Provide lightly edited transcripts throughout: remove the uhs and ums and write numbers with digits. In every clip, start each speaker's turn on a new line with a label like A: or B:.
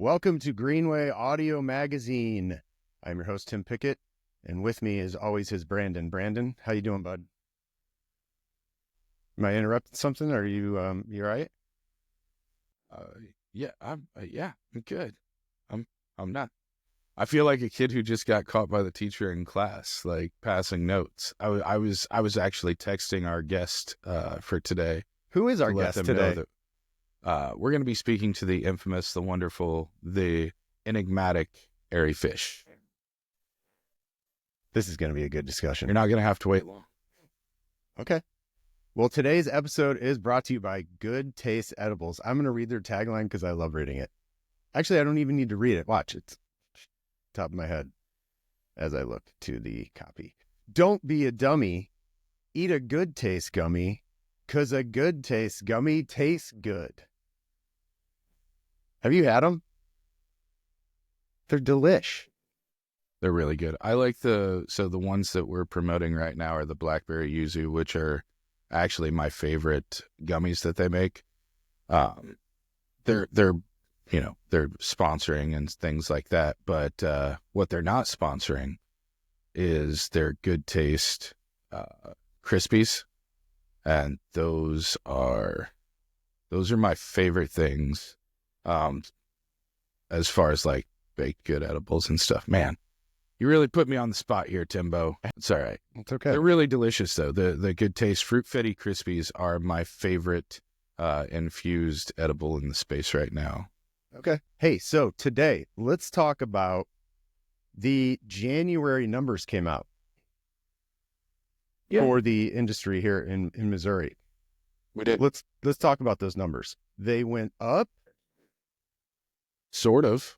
A: Welcome to Greenway Audio Magazine. I'm your host, Tim Pickett, and with me is always his Brandon. Brandon, how you doing, bud? Am I interrupting something? Are you all right?
B: I'm good. I'm not. I feel like a kid who just got caught by the teacher in class, like passing notes. I was actually texting our guest for today
A: Who is
B: to
A: our
B: let
A: guest
B: them
A: today?
B: know that we're going to be speaking to the infamous, the wonderful, the enigmatic Ari Fish.
A: This is going to be a good discussion.
B: You're not going to have to wait long.
A: Okay. Well, today's episode is brought to you by Good Taste Edibles. I'm going to read their tagline because I love reading it. Actually, I don't even need to read it. Watch, it's top of my head as I look to the copy. Don't be a dummy. Eat a good taste gummy, 'cause a good taste gummy tastes good. Have you had them? They're delish.
B: They're really good. I like the ones that we're promoting right now are the blackberry yuzu, which are actually my favorite gummies that they make. They're they're sponsoring and things like that, but what they're not sponsoring is their Good Taste Crispies, and those are my favorite things as far as like baked good edibles and stuff. Man, you really put me on the spot here, Timbo. It's all right.
A: It's okay.
B: They're really delicious, though. The Good Taste Fruit Fetty Crispies are my favorite infused edible in the space right now.
A: Okay. Hey, so today, let's talk about the January numbers came out for the industry here in Missouri.
B: We did.
A: Let's talk about those numbers. They went up?
B: Sort of.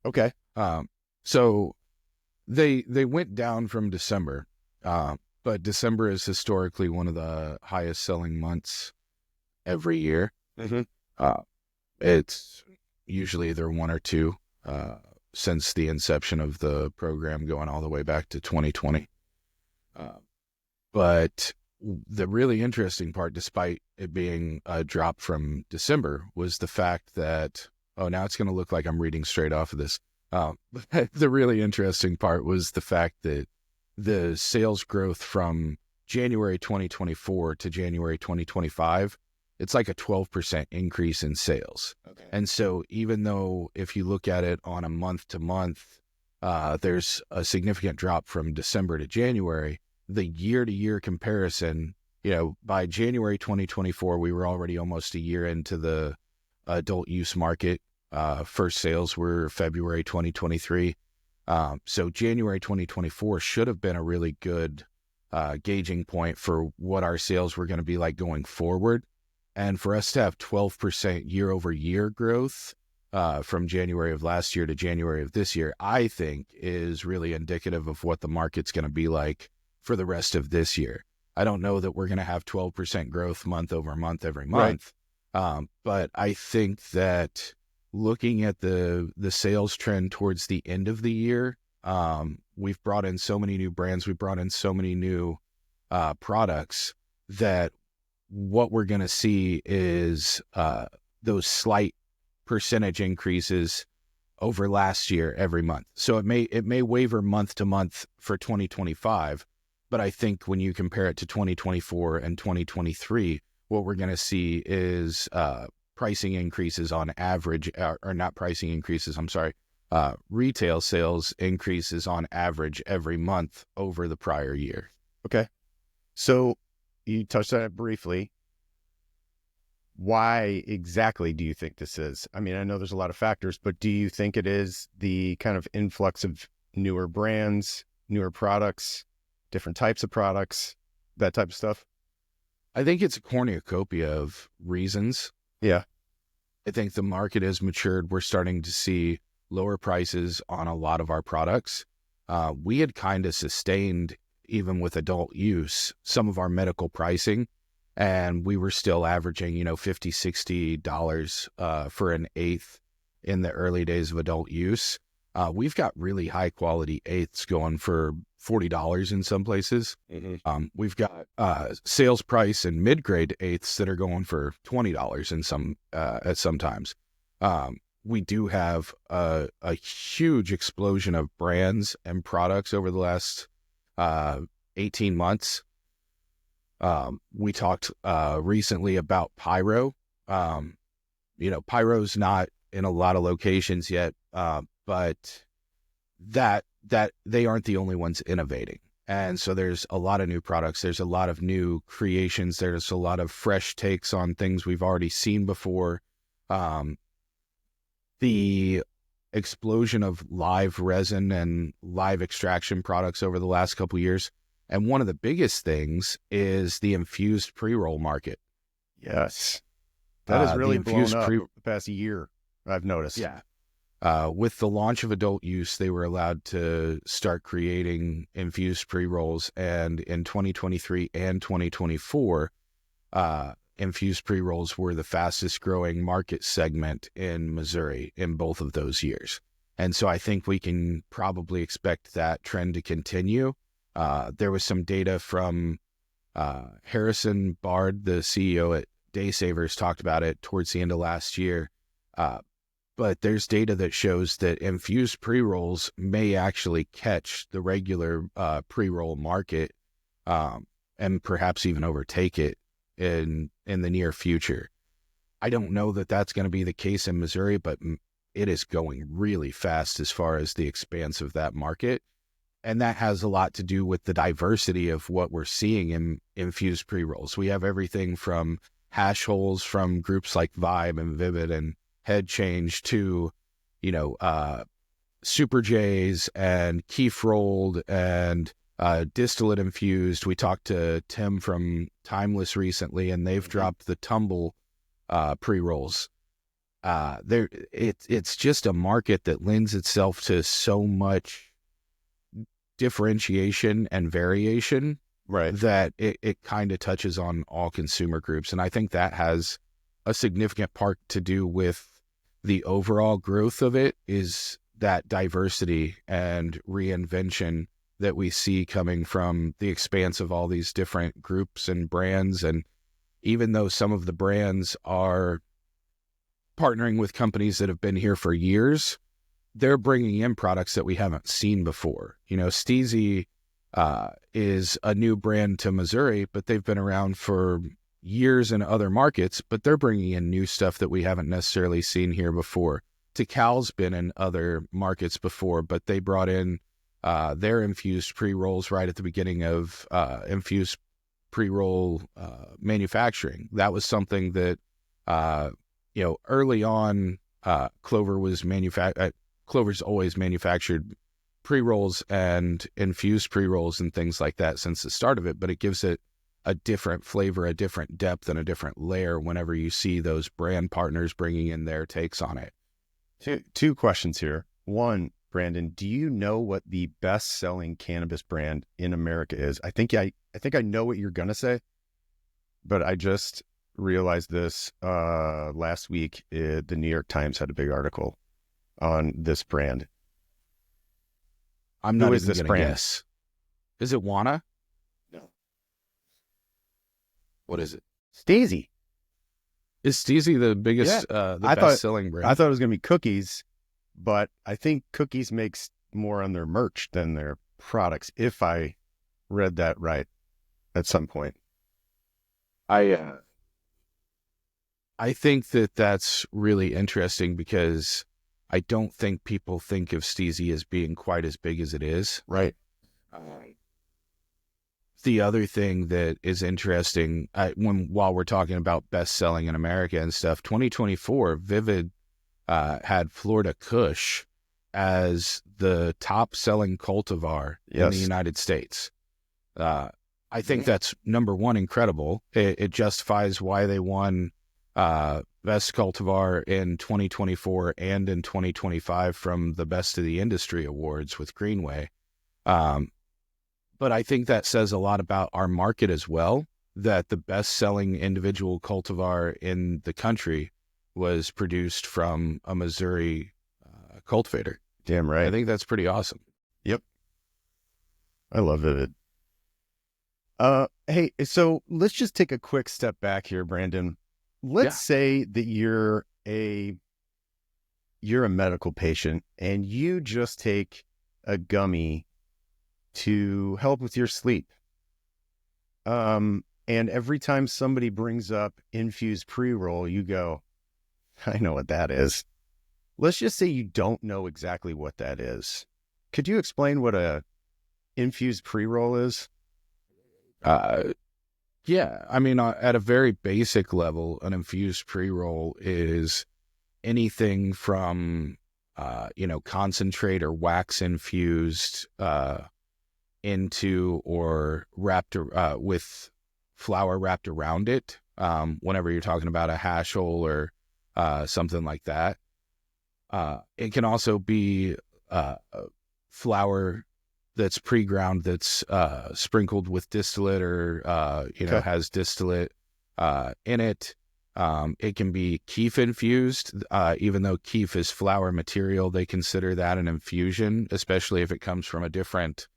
A: Okay.
B: So they went down from December, but December is historically one of the highest selling months every year.
A: Mm-hmm.
B: It's usually either one or two since the inception of the program going all the way back to 2020. But the really interesting part, despite it being a drop from December, was the fact that, now it's going to look like I'm reading straight off of this. The really interesting part was the fact that the sales growth from January 2024 to January 2025, it's like a 12% increase in sales.
A: Okay.
B: And so even though if you look at it on a month to month, there's a significant drop from December to January, the year to year comparison, by January 2024, we were already almost a year into the adult use market. First sales were February 2023. So January 2024 should have been a really good gauging point for what our sales were going to be like going forward. And for us to have 12% year over year growth from January of last year to January of this year, I think is really indicative of what the market's going to be like for the rest of this year. I don't know that we're going to have 12% growth month over month every month. Right. But I think that looking at the sales trend towards the end of the year, we've brought in so many new brands, we've brought in so many new products that what we're going to see is those slight percentage increases over last year every month. So it may waver month to month for 2025, but I think when you compare it to 2024 and 2023, what we're going to see is pricing increases on average, or not pricing increases, I'm sorry, retail sales increases on average every month over the prior year.
A: Okay. So you touched on it briefly. Why exactly do you think this is? I mean, I know there's a lot of factors, but do you think it is the kind of influx of newer brands, newer products, different types of products, that type of stuff?
B: I think it's a cornucopia of reasons.
A: Yeah.
B: I think the market has matured. We're starting to see lower prices on a lot of our products. We had kind of sustained, even with adult use, some of our medical pricing, and we were still averaging, $50, $60 for an eighth in the early days of adult use. We've got really high quality eighths going for $40 in some places.
A: Mm-hmm.
B: We've got sales price and mid-grade eighths that are going for $20 in some at some times. we do have a huge explosion of brands and products over the last 18 months. We talked recently about Pyro. Pyro's not in a lot of locations yet, but that they aren't the only ones innovating. And so there's a lot of new products. There's a lot of new creations. There's a lot of fresh takes on things we've already seen before. The explosion of live resin and live extraction products over the last couple of years. And one of the biggest things is the infused pre-roll market.
A: Yes. That has really blown up the past year, I've noticed.
B: Yeah. With the launch of adult use, they were allowed to start creating infused pre-rolls. And in 2023 and 2024, infused pre-rolls were the fastest growing market segment in Missouri in both of those years. And so I think we can probably expect that trend to continue. There was some data from Harrison Bard, the CEO at Day Savers, talked about it towards the end of last year. But there's data that shows that infused pre-rolls may actually catch the regular pre-roll market and perhaps even overtake it in the near future. I don't know that that's going to be the case in Missouri, but it is going really fast as far as the expanse of that market. And that has a lot to do with the diversity of what we're seeing in infused pre-rolls. We have everything from hash holes from groups like Vibe and Vivid and Head Change to, Super J's and Keef Rolled and distillate infused. We talked to Tim from Timeless recently, and they've dropped the Tumble pre-rolls. It's just a market that lends itself to so much differentiation and variation,
A: right?
B: That it kind of touches on all consumer groups. And I think that has a significant part to do with the overall growth of it, is that diversity and reinvention that we see coming from the expanse of all these different groups and brands. And even though some of the brands are partnering with companies that have been here for years, they're bringing in products that we haven't seen before. STIIIZY is a new brand to Missouri, but they've been around for years in other markets, but they're bringing in new stuff that we haven't necessarily seen here before. Tikal's been in other markets before, but they brought in their infused pre-rolls right at the beginning of infused pre-roll manufacturing. That was something that, early on, Clover's always manufactured pre-rolls and infused pre-rolls and things like that since the start of it, but it gives it a different flavor, a different depth, and a different layer whenever you see those brand partners bringing in their takes on it.
A: Two questions here. One, Brandon, do you know what the best-selling cannabis brand in America is? I think I know what you're gonna say, but I just realized this last week. The New York Times had a big article on this brand.
B: I'm not even gonna guess. Is it Wana?
A: No.
B: What is it?
A: STIIIZY.
B: Is STIIIZY the biggest, the best-selling brand?
A: I thought it was going to be Cookies, but I think Cookies makes more on their merch than their products, if I read that right at some point.
B: I think that that's really interesting because I don't think people think of STIIIZY as being quite as big as it is.
A: Right.
B: The other thing that is interesting, while we're talking about best selling in America and stuff, 2024, Vivid had Florida Kush as the top selling cultivar in the United States. I think that's, number one, incredible. It justifies why they won best cultivar in 2024 and in 2025 from the Best of the Industry Awards with Greenway. But I think that says a lot about our market as well, that the best-selling individual cultivar in the country was produced from a Missouri cultivator.
A: Damn right.
B: I think that's pretty awesome.
A: Yep. I love Vivid. Hey, so let's just take a quick step back here, Brandon. Let's say that you're you're a medical patient and you just take a gummy to help with your sleep. And every time somebody brings up infused pre-roll, you go, I know what that is. Let's just say you don't know exactly what that is. Could you explain what a infused pre-roll is?
B: Yeah. I mean, at a very basic level, an infused pre-roll is anything from, concentrate or wax infused into or wrapped with flour wrapped around it. Whenever you're talking about a hash hole or something like that. It can also be flour that's pre-ground that's sprinkled with distillate or
A: Okay.
B: has distillate in it. It can be keef infused, even though keef is flour material. They consider that an infusion, especially if it comes from a different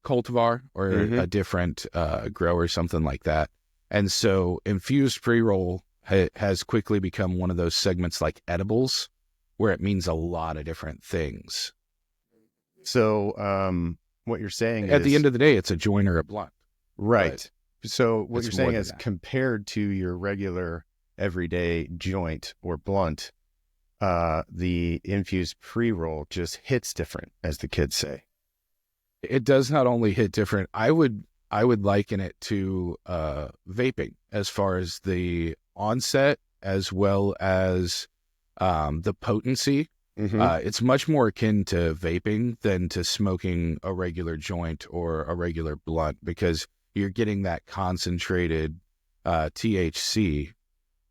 B: cultivar or a different grower, something like that. And so infused pre-roll has quickly become one of those segments like edibles, where it means a lot of different things.
A: So what you're saying
B: At
A: is...
B: the end of the day, it's a joint or a blunt.
A: Right. So what
B: it's
A: you're saying
B: more
A: is
B: than that.
A: compared to your regular everyday joint or blunt, the infused pre-roll just hits different, as the kids say.
B: It does not only hit different. I would liken it to vaping as far as the onset as well as the potency. It's much more akin to vaping than to smoking a regular joint or a regular blunt, because you're getting that concentrated THC.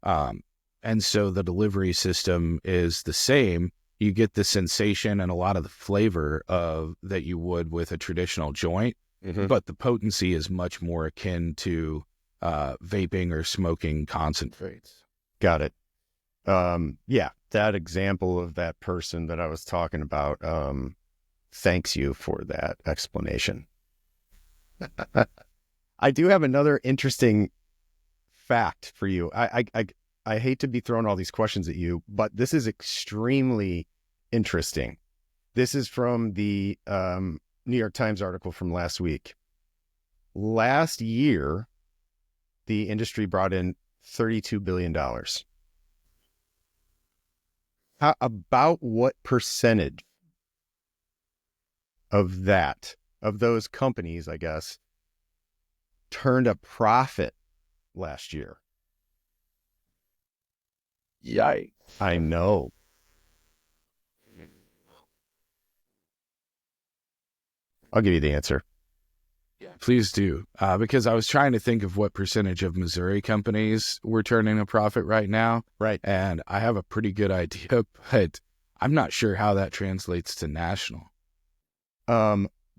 B: And so the delivery system is the same. You get the sensation and a lot of the flavor of that you would with a traditional joint, but the potency is much more akin to vaping or smoking concentrates.
A: Got it. Yeah, that example of that person that I was talking about, thanks you for that explanation. I do have another interesting fact for you. I hate to be throwing all these questions at you, but this is extremely interesting. This is from the New York Times article from last week. Last year, the industry brought in $32 billion. How about what percentage of that, of those companies, I guess, turned a profit last year?
B: Yikes.
A: I know. I'll give you the answer.
B: Please do. Because I was trying to think of what percentage of Missouri companies were turning a profit right now.
A: Right.
B: And I have a pretty good idea, but I'm not sure how that translates to national.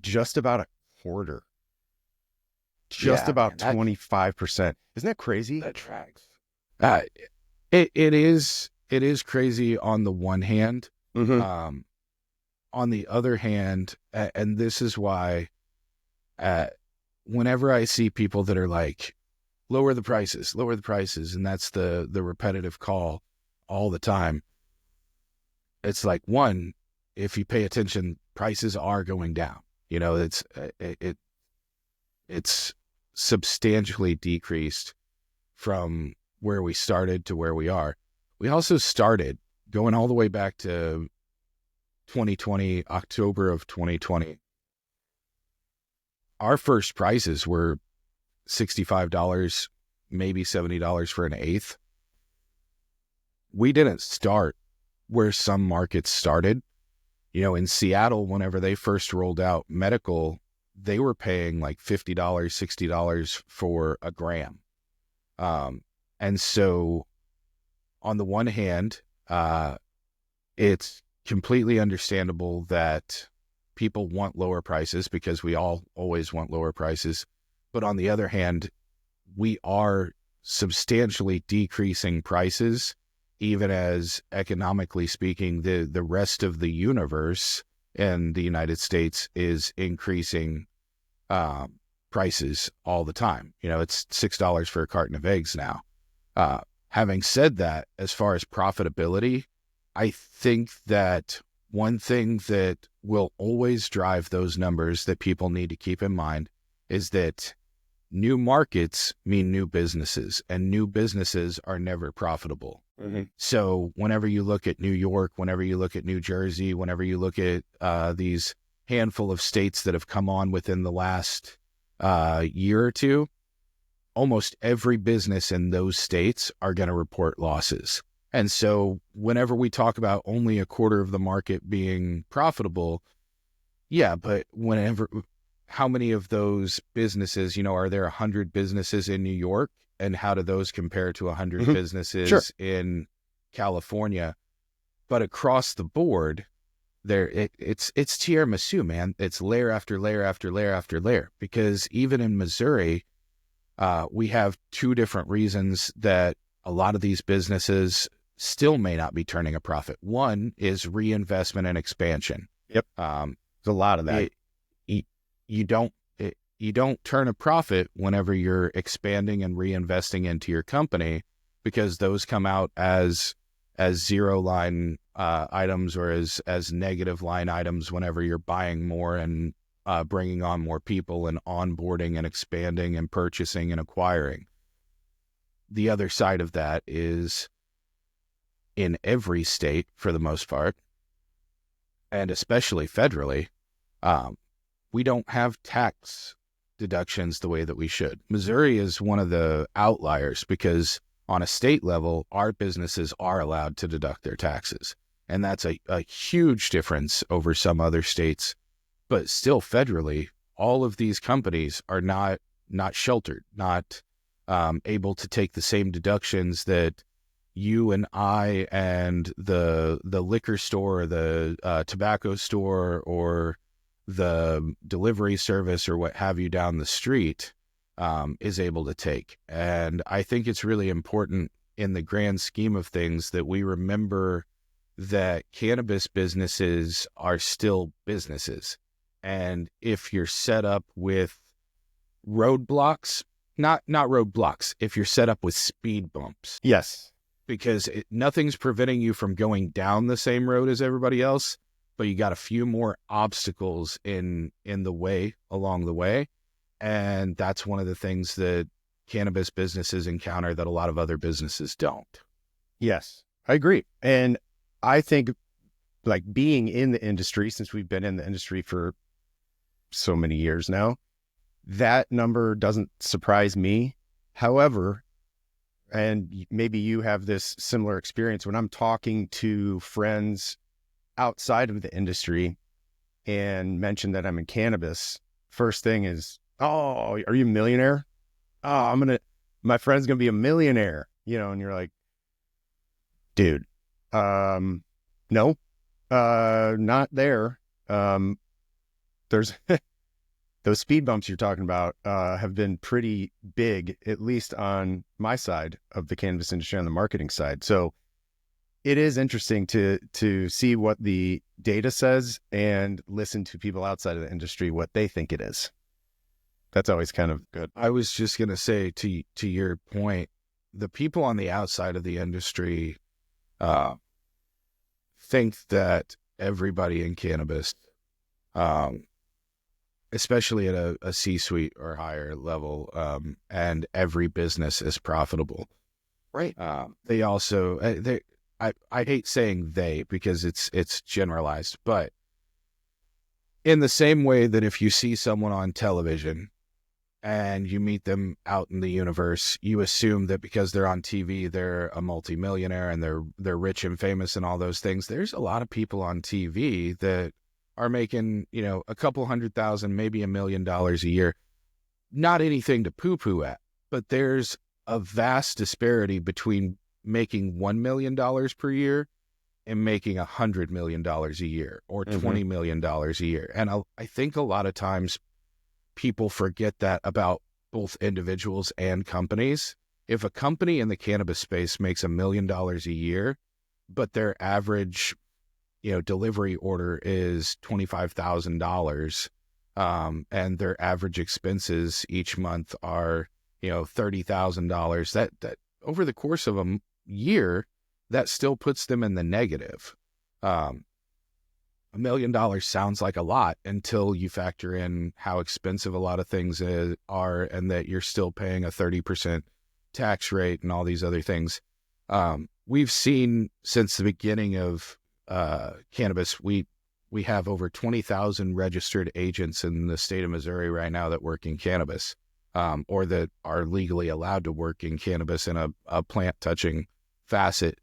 A: Just about a quarter. Just about 25%. Isn't that crazy?
B: That tracks. It is crazy on the one hand. On the other hand, and this is why whenever I see people that are like, lower the prices, and that's the repetitive call all the time, it's like, one, if you pay attention, prices are going down. You know, it's substantially decreased from where we started to where we are. We also started going all the way back to 2020, October of 2020. Our first prices were $65, maybe $70 for an eighth. We didn't start where some markets started. You know, in Seattle, whenever they first rolled out medical, they were paying like $50, $60 for a gram. And so on the one hand, it's completely understandable that people want lower prices because we all always want lower prices. But on the other hand, we are substantially decreasing prices, even as economically speaking, the rest of the universe in the United States is increasing prices all the time. You know, it's $6 for a carton of eggs now. Having said that, as far as profitability, I think that one thing that will always drive those numbers that people need to keep in mind is that new markets mean new businesses, and new businesses are never profitable.
A: Mm-hmm.
B: So whenever you look at New York, whenever you look at New Jersey, whenever you look at these handful of states that have come on within the last year or two, almost every business in those states are going to report losses. And so whenever we talk about only a quarter of the market being profitable, yeah, but how many of those businesses, are there 100 businesses in New York? And how do those compare to 100
A: Mm-hmm.
B: businesses
A: Sure.
B: in California? But across the board, it's tiramisu, man. It's layer after layer after layer after layer. Because even in Missouri, we have two different reasons that a lot of these businesses still may not be turning a profit. One is reinvestment and expansion.
A: Yep. There's a lot of that.
B: You don't turn a profit whenever you're expanding and reinvesting into your company, because those come out as zero line items, or as negative line items whenever you're buying more and bringing on more people and onboarding and expanding and purchasing and acquiring. The other side of that is, in every state, for the most part, and especially federally, we don't have tax deductions the way that we should. Missouri is one of the outliers because on a state level, our businesses are allowed to deduct their taxes. And that's a huge difference over some other states. But still federally, all of these companies are not sheltered, not able to take the same deductions that you and I and the liquor store, or the tobacco store, or the delivery service, or what have you down the street is able to take. And I think it's really important in the grand scheme of things that we remember that cannabis businesses are still businesses. And if you're set up with roadblocks, not roadblocks, if you're set up with speed bumps.
A: Yes.
B: Because nothing's preventing you from going down the same road as everybody else, but you got a few more obstacles in the way, along the way. And that's one of the things that cannabis businesses encounter that a lot of other businesses don't.
A: Yes, I agree. And I think, like, being in the industry, since we've been in the industry for so many years now, that number doesn't surprise me. However, and maybe you have this similar experience, when I'm talking to friends outside of the industry and mention that I'm in cannabis, first thing is, oh, are you a millionaire? Oh, my friend's going to be a millionaire, and you're like, dude, no, not there. There's those speed bumps you're talking about have been pretty big, at least on my side of the cannabis industry, on the marketing side. So it is interesting to see what the data says and listen to people outside of the industry, what they think it is. That's always kind of good.
B: I was just going to say, to your point, the people on the outside of the industry think that everybody in cannabis, especially at a C-suite or higher level, and every business is profitable.
A: Right.
B: They also, I hate saying they because it's generalized, but in the same way that if you see someone on television and you meet them out in the universe, you assume that because they're on TV, they're a multimillionaire and they're rich and famous and all those things. There's a lot of people on TV that are making, a couple $100,000, maybe $1 million a year. Not anything to poo-poo at, but there's a vast disparity between making $1 million per year and making $100 million a year, or $20 million a year. And I think a lot of times people forget that about both individuals and companies. If a company in the cannabis space makes $1 million a year, but their average, delivery order is $25,000, and their average expenses each month are, $30,000, that over the course of year, that still puts them in the negative. $1 million sounds like a lot until you factor in how expensive a lot of things are, and that you're still paying a 30% tax rate and all these other things. We've seen since the beginning of cannabis, we have over 20,000 registered agents in the state of Missouri right now that work in cannabis, or that are legally allowed to work in cannabis in a plant touching facet.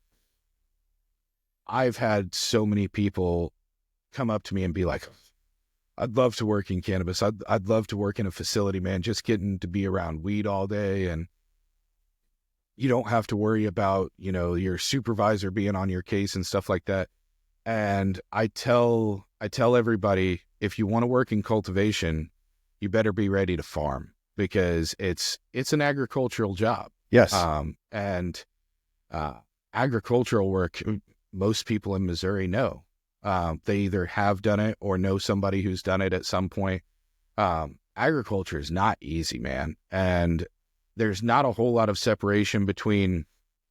B: I've had so many people come up to me and be like, I'd love to work in cannabis. I'd love to work in a facility, man, just getting to be around weed all day. And you don't have to worry about, your supervisor being on your case and stuff like that. And I tell everybody, if you want to work in cultivation, you better be ready to farm, because it's an agricultural job.
A: Yes.
B: And agricultural work, most people in Missouri know. They either have done it or know somebody who's done it at some point. Agriculture is not easy, man. And there's not a whole lot of separation between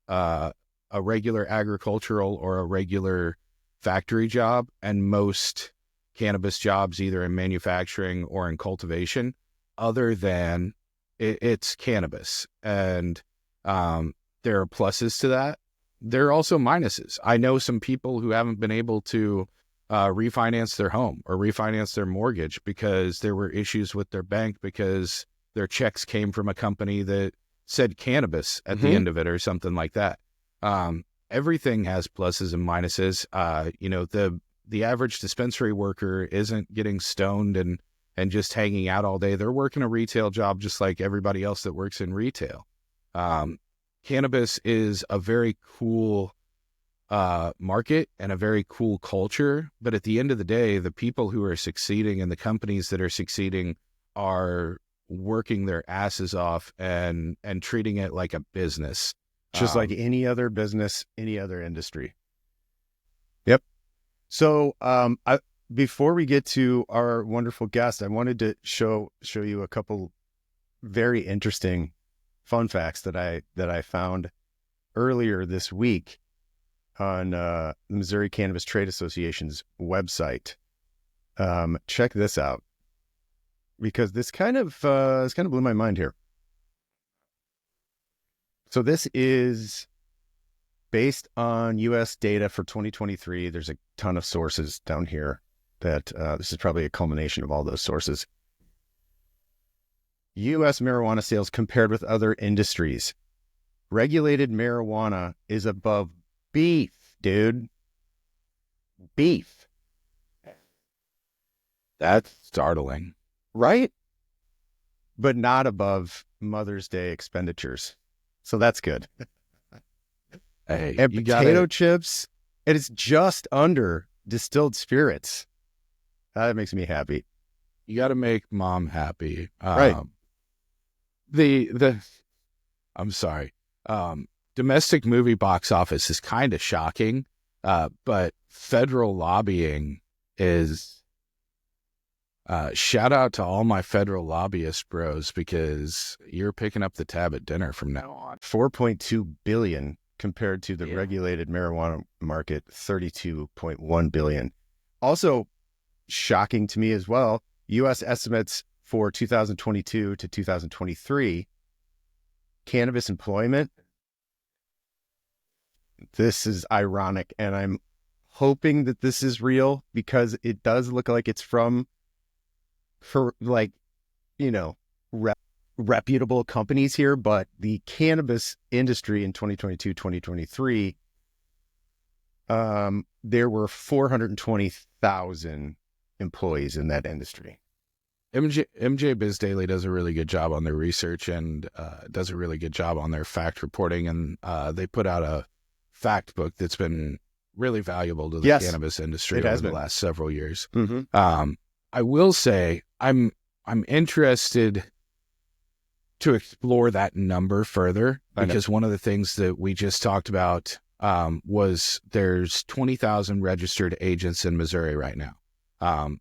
B: a regular agricultural or a regular factory job and most cannabis jobs, either in manufacturing or in cultivation, other than it's cannabis. And there are pluses to that. There are also minuses. I know some people who haven't been able to refinance their home or refinance their mortgage because there were issues with their bank, because their checks came from a company that said cannabis at the end of it or something like that. Everything has pluses and minuses. The average dispensary worker isn't getting stoned and just hanging out all day. They're working a retail job just like everybody else that works in retail. Cannabis is a very cool market and a very cool culture. But at the end of the day, the people who are succeeding and the companies that are succeeding are working their asses off and treating it like a business.
A: Just like any other business, any other industry. Yep. So before we get to our wonderful guest, I wanted to show you a couple very interesting fun facts that I found earlier this week on the Missouri Cannabis Trade Association's website. Check this out, because this kind of blew my mind here. So this is based on U.S. data for 2023. There's a ton of sources down here that this is probably a culmination of all those sources. U.S. marijuana sales compared with other industries. Regulated marijuana is above beef, dude. Beef.
B: That's startling.
A: Right? But not above Mother's Day expenditures. So that's good.
B: Hey,
A: and potato chips, and it's just under distilled spirits. That makes me happy.
B: You got to make mom happy.
A: Right.
B: I'm sorry. Domestic movie box office is kind of shocking, but federal lobbying is. Shout out to all my federal lobbyist bros, because you're picking up the tab at dinner from now on.
A: 4.2 billion compared to the regulated marijuana market, 32.1 billion. Also shocking to me as well, U.S. estimates for 2022 to 2023, cannabis employment. This is ironic, and I'm hoping that this is real, because it does look like it's from reputable companies here, but the cannabis industry in 2022, 2023, there were 420,000 employees in that industry.
B: MJ Biz Daily does a really good job on their research and does a really good job on their fact reporting. And they put out a fact book that's been really valuable to the cannabis industry over the last several years. I will say I'm interested to explore that number further, because one of the things that we just talked about was there's 20,000 registered agents in Missouri right now.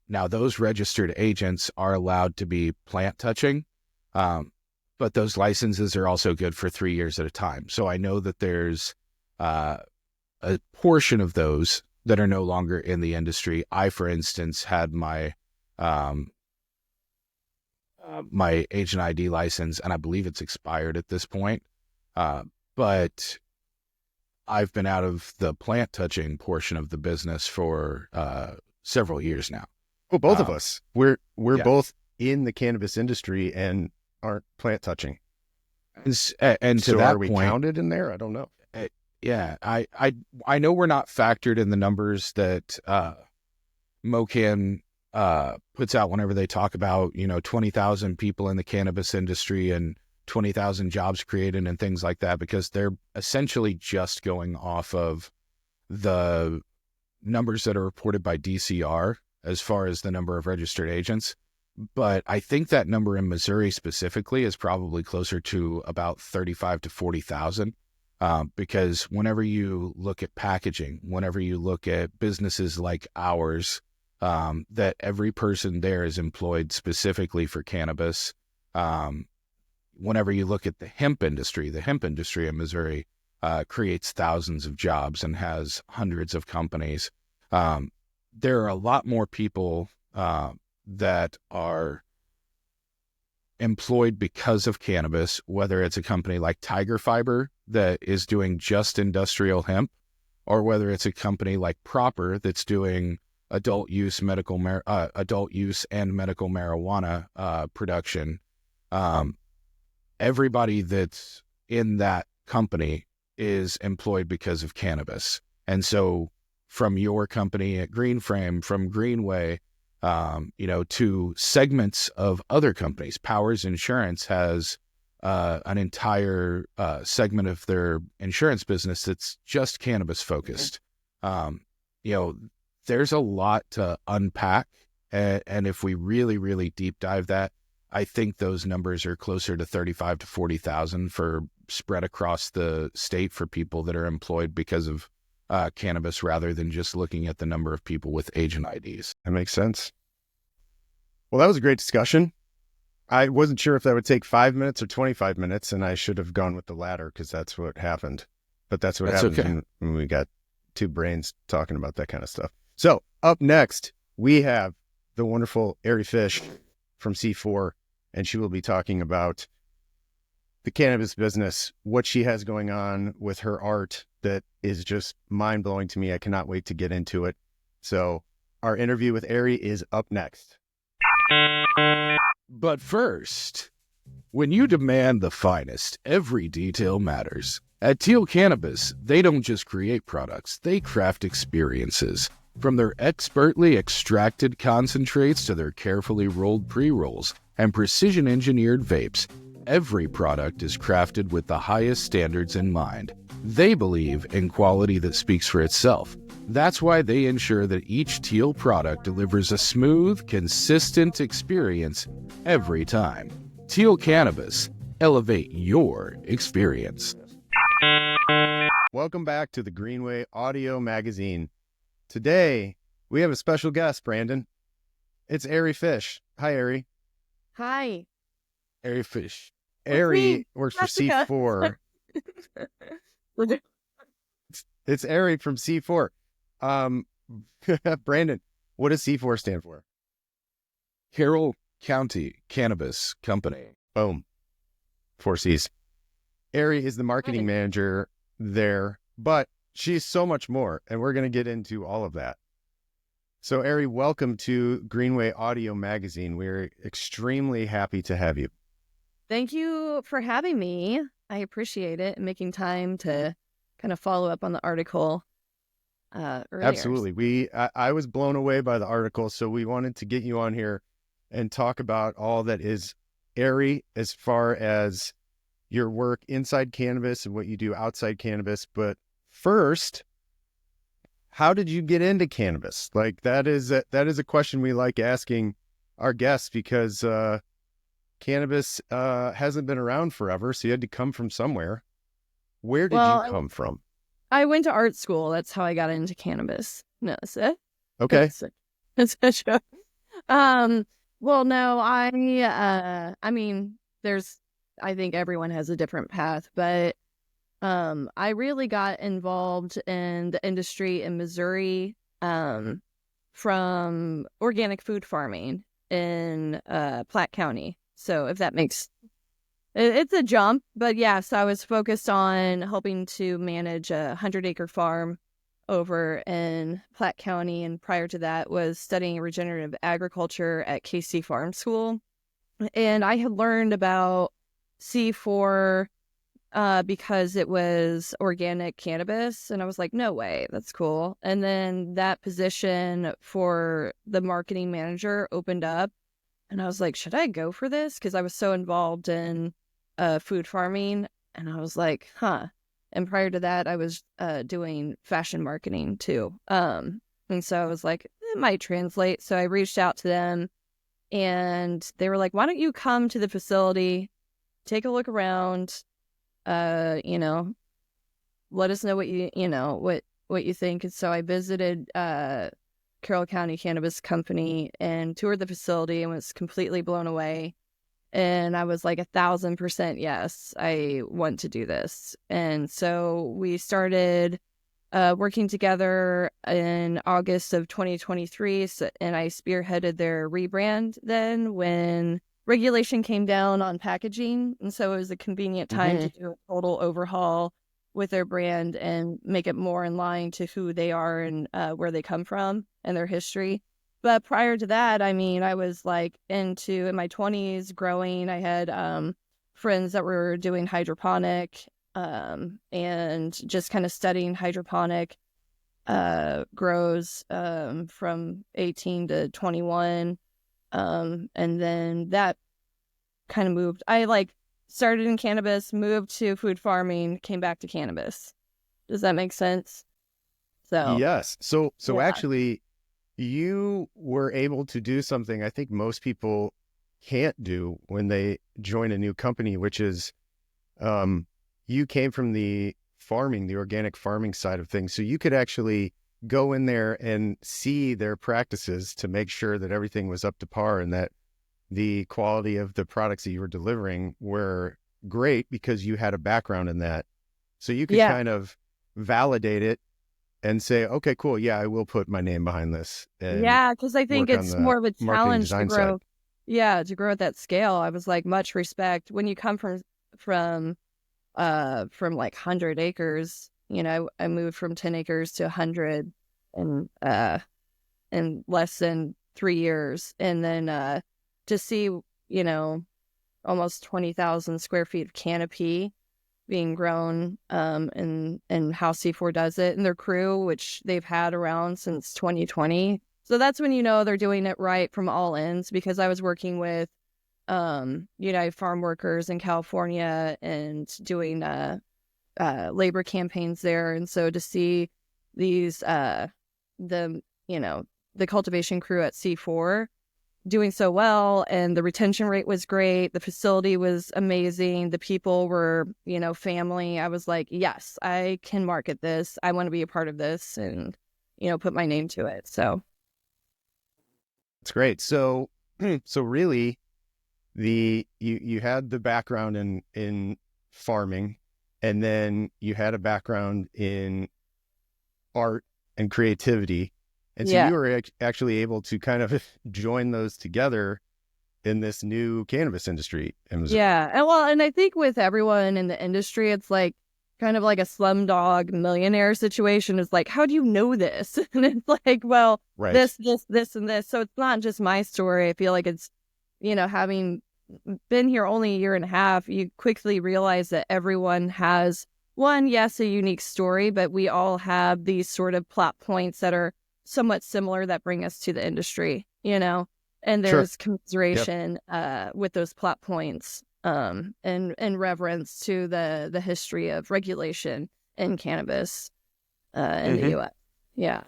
B: Now those registered agents are allowed to be plant touching, but those licenses are also good for 3 years at a time. So I know that there's a portion of those that are no longer in the industry. I, for instance, had my my agent ID license, and I believe it's expired at this point. But I've been out of the plant touching portion of the business for several years now.
A: Well, both of us, we're
B: yeah.
A: both in the cannabis industry and aren't plant touching.
B: And to
A: So
B: that
A: are we
B: point,
A: counted in there? I don't know.
B: Yeah, I know we're not factored in the numbers that MoCan puts out whenever they talk about, 20,000 people in the cannabis industry and 20,000 jobs created and things like that, because they're essentially just going off of the numbers that are reported by DCR as far as the number of registered agents. But I think that number in Missouri specifically is probably closer to about 35 to 40,000. Because whenever you look at packaging, whenever you look at businesses like ours, that every person there is employed specifically for cannabis. Whenever you look at the hemp industry in Missouri creates thousands of jobs and has hundreds of companies. There are a lot more people that are employed because of cannabis, whether it's a company like Tiger Fiber that is doing just industrial hemp, or whether it's a company like Proper that's doing adult use and medical marijuana production. Everybody that's in that company is employed because of cannabis. And so from your company at Greenframe, from Greenway, to segments of other companies. Powers Insurance has an entire segment of their insurance business that's just cannabis focused. There's a lot to unpack. And if we really, really deep dive that, I think those numbers are closer to 35 to 40,000 for spread across the state for people that are employed because of cannabis, rather than just looking at the number of people with agent IDs.
A: That makes sense. Well, that was a great discussion. I wasn't sure if that would take 5 minutes or 25 minutes, and I should have gone with the latter because that's what happened. But that's what happens when we got two brains talking about that kind of stuff. So up next, we have the wonderful Ari Fish from C4, and she will be talking about the cannabis business, what she has going on with her art that is just mind-blowing to me. I cannot wait to get into it. So our interview with Ari is up next.
B: But first, when you demand the finest, every detail matters. At Teal Cannabis, they don't just create products, they craft experiences. From their expertly extracted concentrates to their carefully rolled pre-rolls and precision-engineered vapes, every product is crafted with the highest standards in mind. They believe in quality that speaks for itself. That's why they ensure that each Teal product delivers a smooth, consistent experience every time. Teal Cannabis. Elevate your experience.
A: Welcome back to the Greenway Audio Magazine. Today, we have a special guest, Brandon. It's Ari Fish. Hi, Ari.
C: Hi.
B: Ari Fish.
A: Ari works for C4. It's Ari from C4. Brandon, what does C4 stand for?
B: Carroll County Cannabis Company.
A: Boom. 4 C's. Ari is the marketing manager there, but she's so much more, and we're going to get into all of that. So, Ari, welcome to Greenway Audio Magazine. We're extremely happy to have you.
C: Thank you for having me. I appreciate it and making time to kind of follow up on the article earlier.
A: Absolutely. I was blown away by the article, so we wanted to get you on here and talk about all that is Ari as far as your work inside cannabis and what you do outside cannabis. But first, how did you get into cannabis? Like that is a question we like asking our guests because cannabis hasn't been around forever, so you had to come from somewhere. Where did you come from?
C: I went to art school. That's how I got into cannabis. No, that's it.
A: Okay.
C: That's a joke. Well, no, I mean, I think everyone has a different path, but I really got involved in the industry in Missouri from organic food farming in Platte County. So if that makes it's a jump, but yeah, so I was focused on helping to manage a 100-acre farm over in Platte County, and prior to that was studying regenerative agriculture at KC Farm School. And I had learned about C4 because it was organic cannabis, and I was like, no way, that's cool. And then that position for the marketing manager opened up, and I was like, should I go for this? Because I was so involved in food farming, and I was like, huh. And prior to that, I was doing fashion marketing too. And so I was like, it might translate. So I reached out to them, and they were like, why don't you come to the facility, take a look around, you know, let us know what what you think. And so I visited Carroll County Cannabis Company and toured the facility and was completely blown away. And I was like 1,000% yes, I want to do this. And so we started working together in August of 2023, and I spearheaded their rebrand then when regulation came down on packaging. And so it was a convenient time to do a total overhaul with their brand and make it more in line to who they are and where they come from and their history. But prior to that, I mean, I was like in my 20s growing. I had friends that were doing hydroponic and just kind of studying hydroponic grows from 18 to 21. And then that kind of moved. I like started in cannabis, moved to food farming, came back to cannabis. Does that make sense? So
A: Yes. So
C: yeah.
A: actually, you were able to do something I think most people can't do when they join a new company, which is you came from the farming, the organic farming side of things. So you could actually go in there and see their practices to make sure that everything was up to par and that the quality of the products that you were delivering were great because you had a background in that. So you could kind of validate it and say, okay, cool. Yeah, I will put my name behind this. And
C: Yeah, because I think it's more of a challenge to grow.
A: Side.
C: Yeah, to grow at that scale. I was like, much respect when you come from like 100 acres. You know, I moved from 10 acres to 100 in less than 3 years, and then to see, you know, almost 20,000 square feet of canopy being grown and how C4 does it and their crew, which they've had around since 2020. So that's when you know they're doing it right from all ends, because I was working with farm workers in California and doing labor campaigns there. And so to see these the cultivation crew at C4 doing so well, and the retention rate was great, the facility was amazing, the people were family, I was like, yes, I can market this, I want to be a part of this, and put my name to it. So
A: it's great. So really you had the background in farming, and then you had a background in art and creativity. And so you were actually able to kind of join those together in this new cannabis industry in Missouri.
C: Yeah. And I think with everyone in the industry, it's like kind of like a Slumdog Millionaire situation. Is like, how do you know this? And it's like, well,
A: right.
C: this, and this. So it's not just my story. I feel like it's, having been here only a year and a half, you quickly realize that everyone has a unique story, but we all have these sort of plot points that are somewhat similar that bring us to the industry, and there's commiseration with those plot points, and reverence to the history of regulation in cannabis in the U.S. Yeah,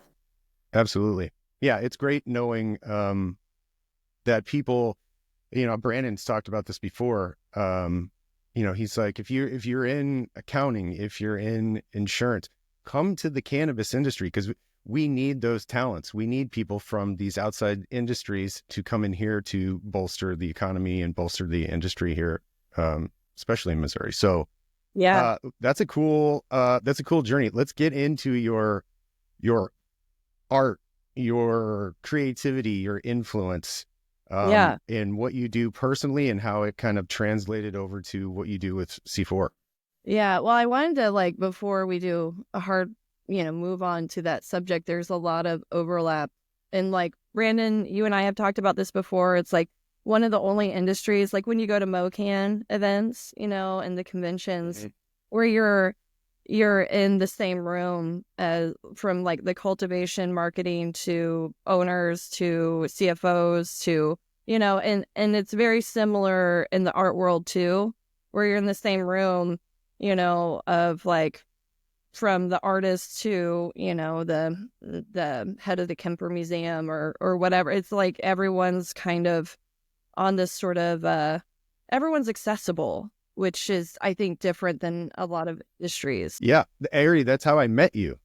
A: absolutely. Yeah, it's great knowing that people, Brandon's talked about this before. He's like, if you're in accounting, if you're in insurance, come to the cannabis industry, because we need those talents. We need people from these outside industries to come in here to bolster the economy and bolster the industry here, especially in Missouri. So
C: Yeah.
A: That's a cool journey. Let's get into your art, your creativity, your influence,
C: Yeah.
A: in what you do personally and how it kind of translated over to what you do with C4.
C: Yeah. Well, I wanted to, like, before we do a hard, move on to that subject, there's a lot of overlap. And like, Brandon, you and I have talked about this before. It's like one of the only industries, like when you go to MoCan events, and the conventions where you're in the same room as from like the cultivation, marketing to owners to CFOs to, and it's very similar in the art world too, where you're in the same room, of like from the artist to, the head of the Kemper Museum or whatever. It's like everyone's kind of on this sort of everyone's accessible, which is, I think, different than a lot of industries.
A: Yeah, Ari, that's how I met you.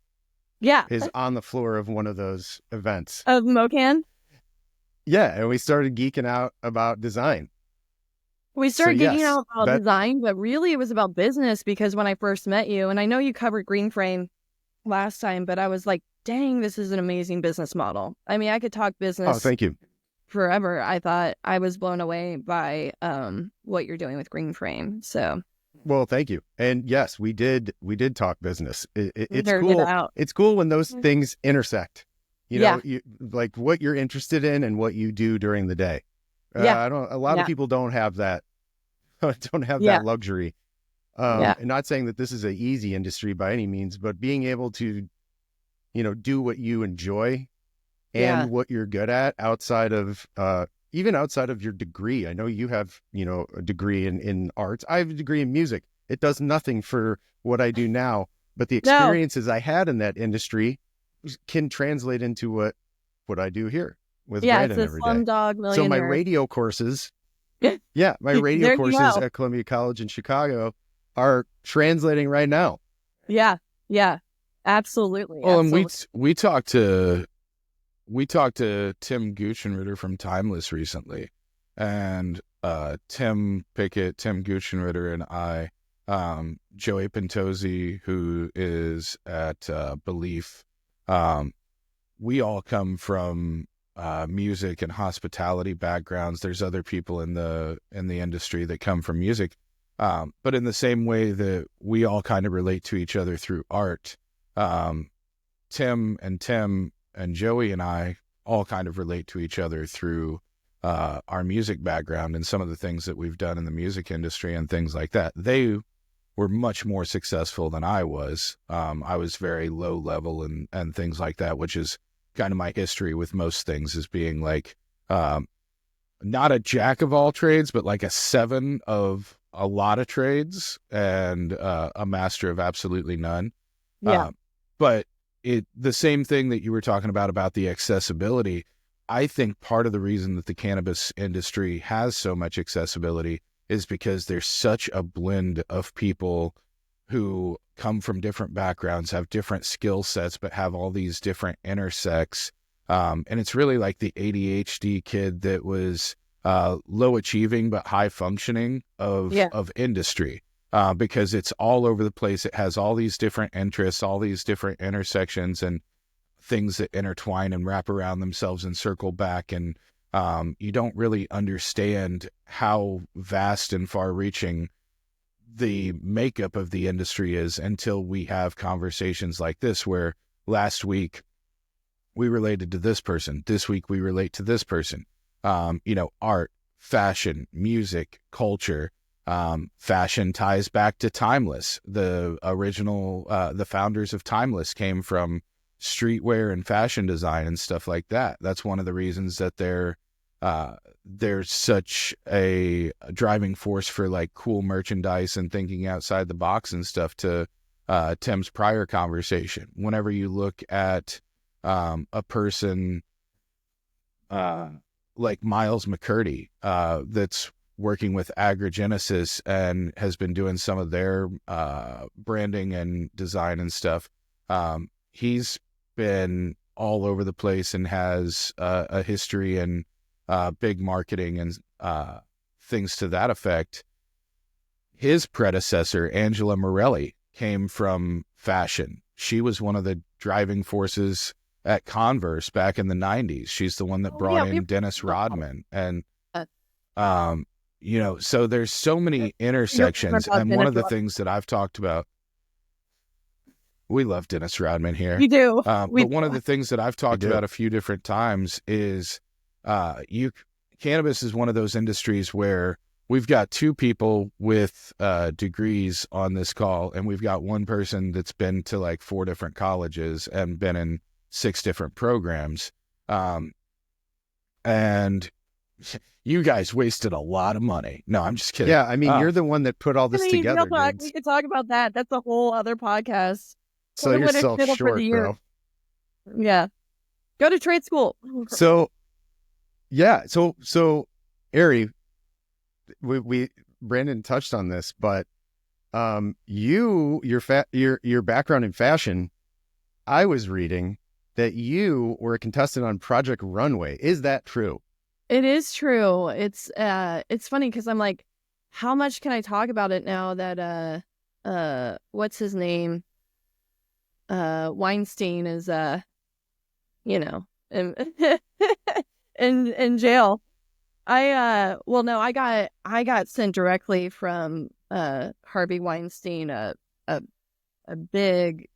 C: Yeah.
A: Is on the floor of one of those events.
C: Of MoCan?
A: Yeah, and we started geeking out about design.
C: We started geeking
A: yes,
C: out about design, but really it was about business, because when I first met you, and I know you covered Green Frame last time, but I was like, dang, this is an amazing business model. I mean, I could talk business.
A: Oh, thank you.
C: Forever. I thought I was blown away by what you're doing with Green Frame. So,
A: well, thank you. And yes, we did talk business. It's
C: nerded
A: cool.
C: out.
A: It's cool when those things intersect.
C: Yeah.
A: You like what you're interested in and what you do during the day.
C: Yeah.
A: A lot of people don't have that. Don't have
C: Yeah.
A: that luxury. And not saying that this is an easy industry by any means, but being able to, do what you enjoy and what you're good at outside of, even outside of your degree. I know you have, a degree in arts. I have a degree in music. It does nothing for what I do now, but the experiences I had in that industry can translate into what I do here with Brandon every day.
C: Slumdog Millionaire.
A: So my radio courses, my radio courses at Columbia College in Chicago are translating right now.
C: Yeah, absolutely.
B: Well,
C: absolutely.
B: And we talked to Tim Guchenritter from Timeless recently, and Tim Pickett, Tim Guchenritter, and I, Joey Pentozzi, who is at Belief, we all come from music and hospitality backgrounds. There's other people in the industry that come from music, but in the same way that we all kind of relate to each other through art, Tim and Joey and I all kind of relate to each other through our music background and some of the things that we've done in the music industry and things like that. They were much more successful than I was. I was very low level and things like that, which is kind of my history with most things, is being like not a jack of all trades, but like a 7 of a lot of trades and a master of absolutely none.
C: Yeah.
B: But the same thing that you were talking about the accessibility, I think part of the reason that the cannabis industry has so much accessibility is because there's such a blend of people who come from different backgrounds, have different skill sets, but have all these different intersects. And it's really like the ADHD kid that was low achieving but high functioning of industry. Because it's all over the place. It has all these different interests, all these different intersections and things that intertwine and wrap around themselves and circle back. And you don't really understand how vast and far-reaching the makeup of the industry is until we have conversations like this, where last week we related to this person. This week we relate to this person. Art, fashion, music, culture. Fashion ties back to Timeless. The original, the founders of Timeless came from streetwear and fashion design and stuff like that. That's one of the reasons that they're such a driving force for like cool merchandise and thinking outside the box and stuff. To Tim's prior conversation, whenever you look at a person like Miles McCurdy, that's working with Agrigenesis and has been doing some of their branding and design and stuff. He's been all over the place and has a history in big marketing and things to that effect. his predecessor, Angela Morelli, came from fashion. She was one of the driving forces at Converse back in the 90s. She's the one that brought in Dennis Rodman. And, so there's so many intersections. And one of the things that I've talked about, we love Dennis Rodman here.
C: We do.
B: But one of the things that I've talked about a few different times is cannabis is one of those industries where we've got two people with degrees on this call, and we've got one person that's been to like 4 different colleges and been in 6 different programs. And you guys wasted a lot of money. No, I'm just kidding.
A: Yeah, I mean, you're the one that put all this together.
C: We could talk about that. That's a whole other podcast.
A: So you're self-short, bro.
C: Yeah. Go to trade school.
A: So, yeah. So Ari, Brandon touched on this, but your background in fashion, I was reading that you were a contestant on Project Runway. Is that true?
C: It is true. It's funny because I'm like, how much can I talk about it now that what's his name? Weinstein is in jail. I got sent directly from Harvey Weinstein a big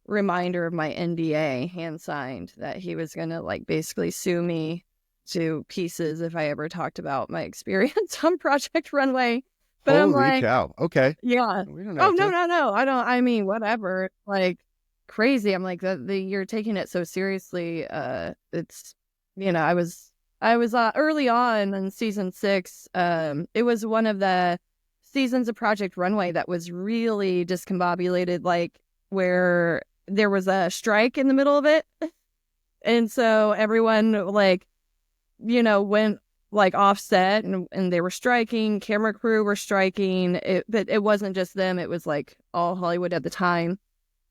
C: reminder of my NDA hand signed that he was gonna like basically sue me to pieces if I ever talked about my experience on Project Runway. But
A: Holy
C: I'm like,
A: cow. Okay.
C: Yeah. No. I don't. I mean, whatever. Like crazy. I'm like you're taking it so seriously. It's I was early on in season 6. It was one of the seasons of Project Runway that was really discombobulated, like where there was a strike in the middle of it, and so everyone went like offset and they were striking, camera crew were striking, but it wasn't just them, it was like all Hollywood at the time.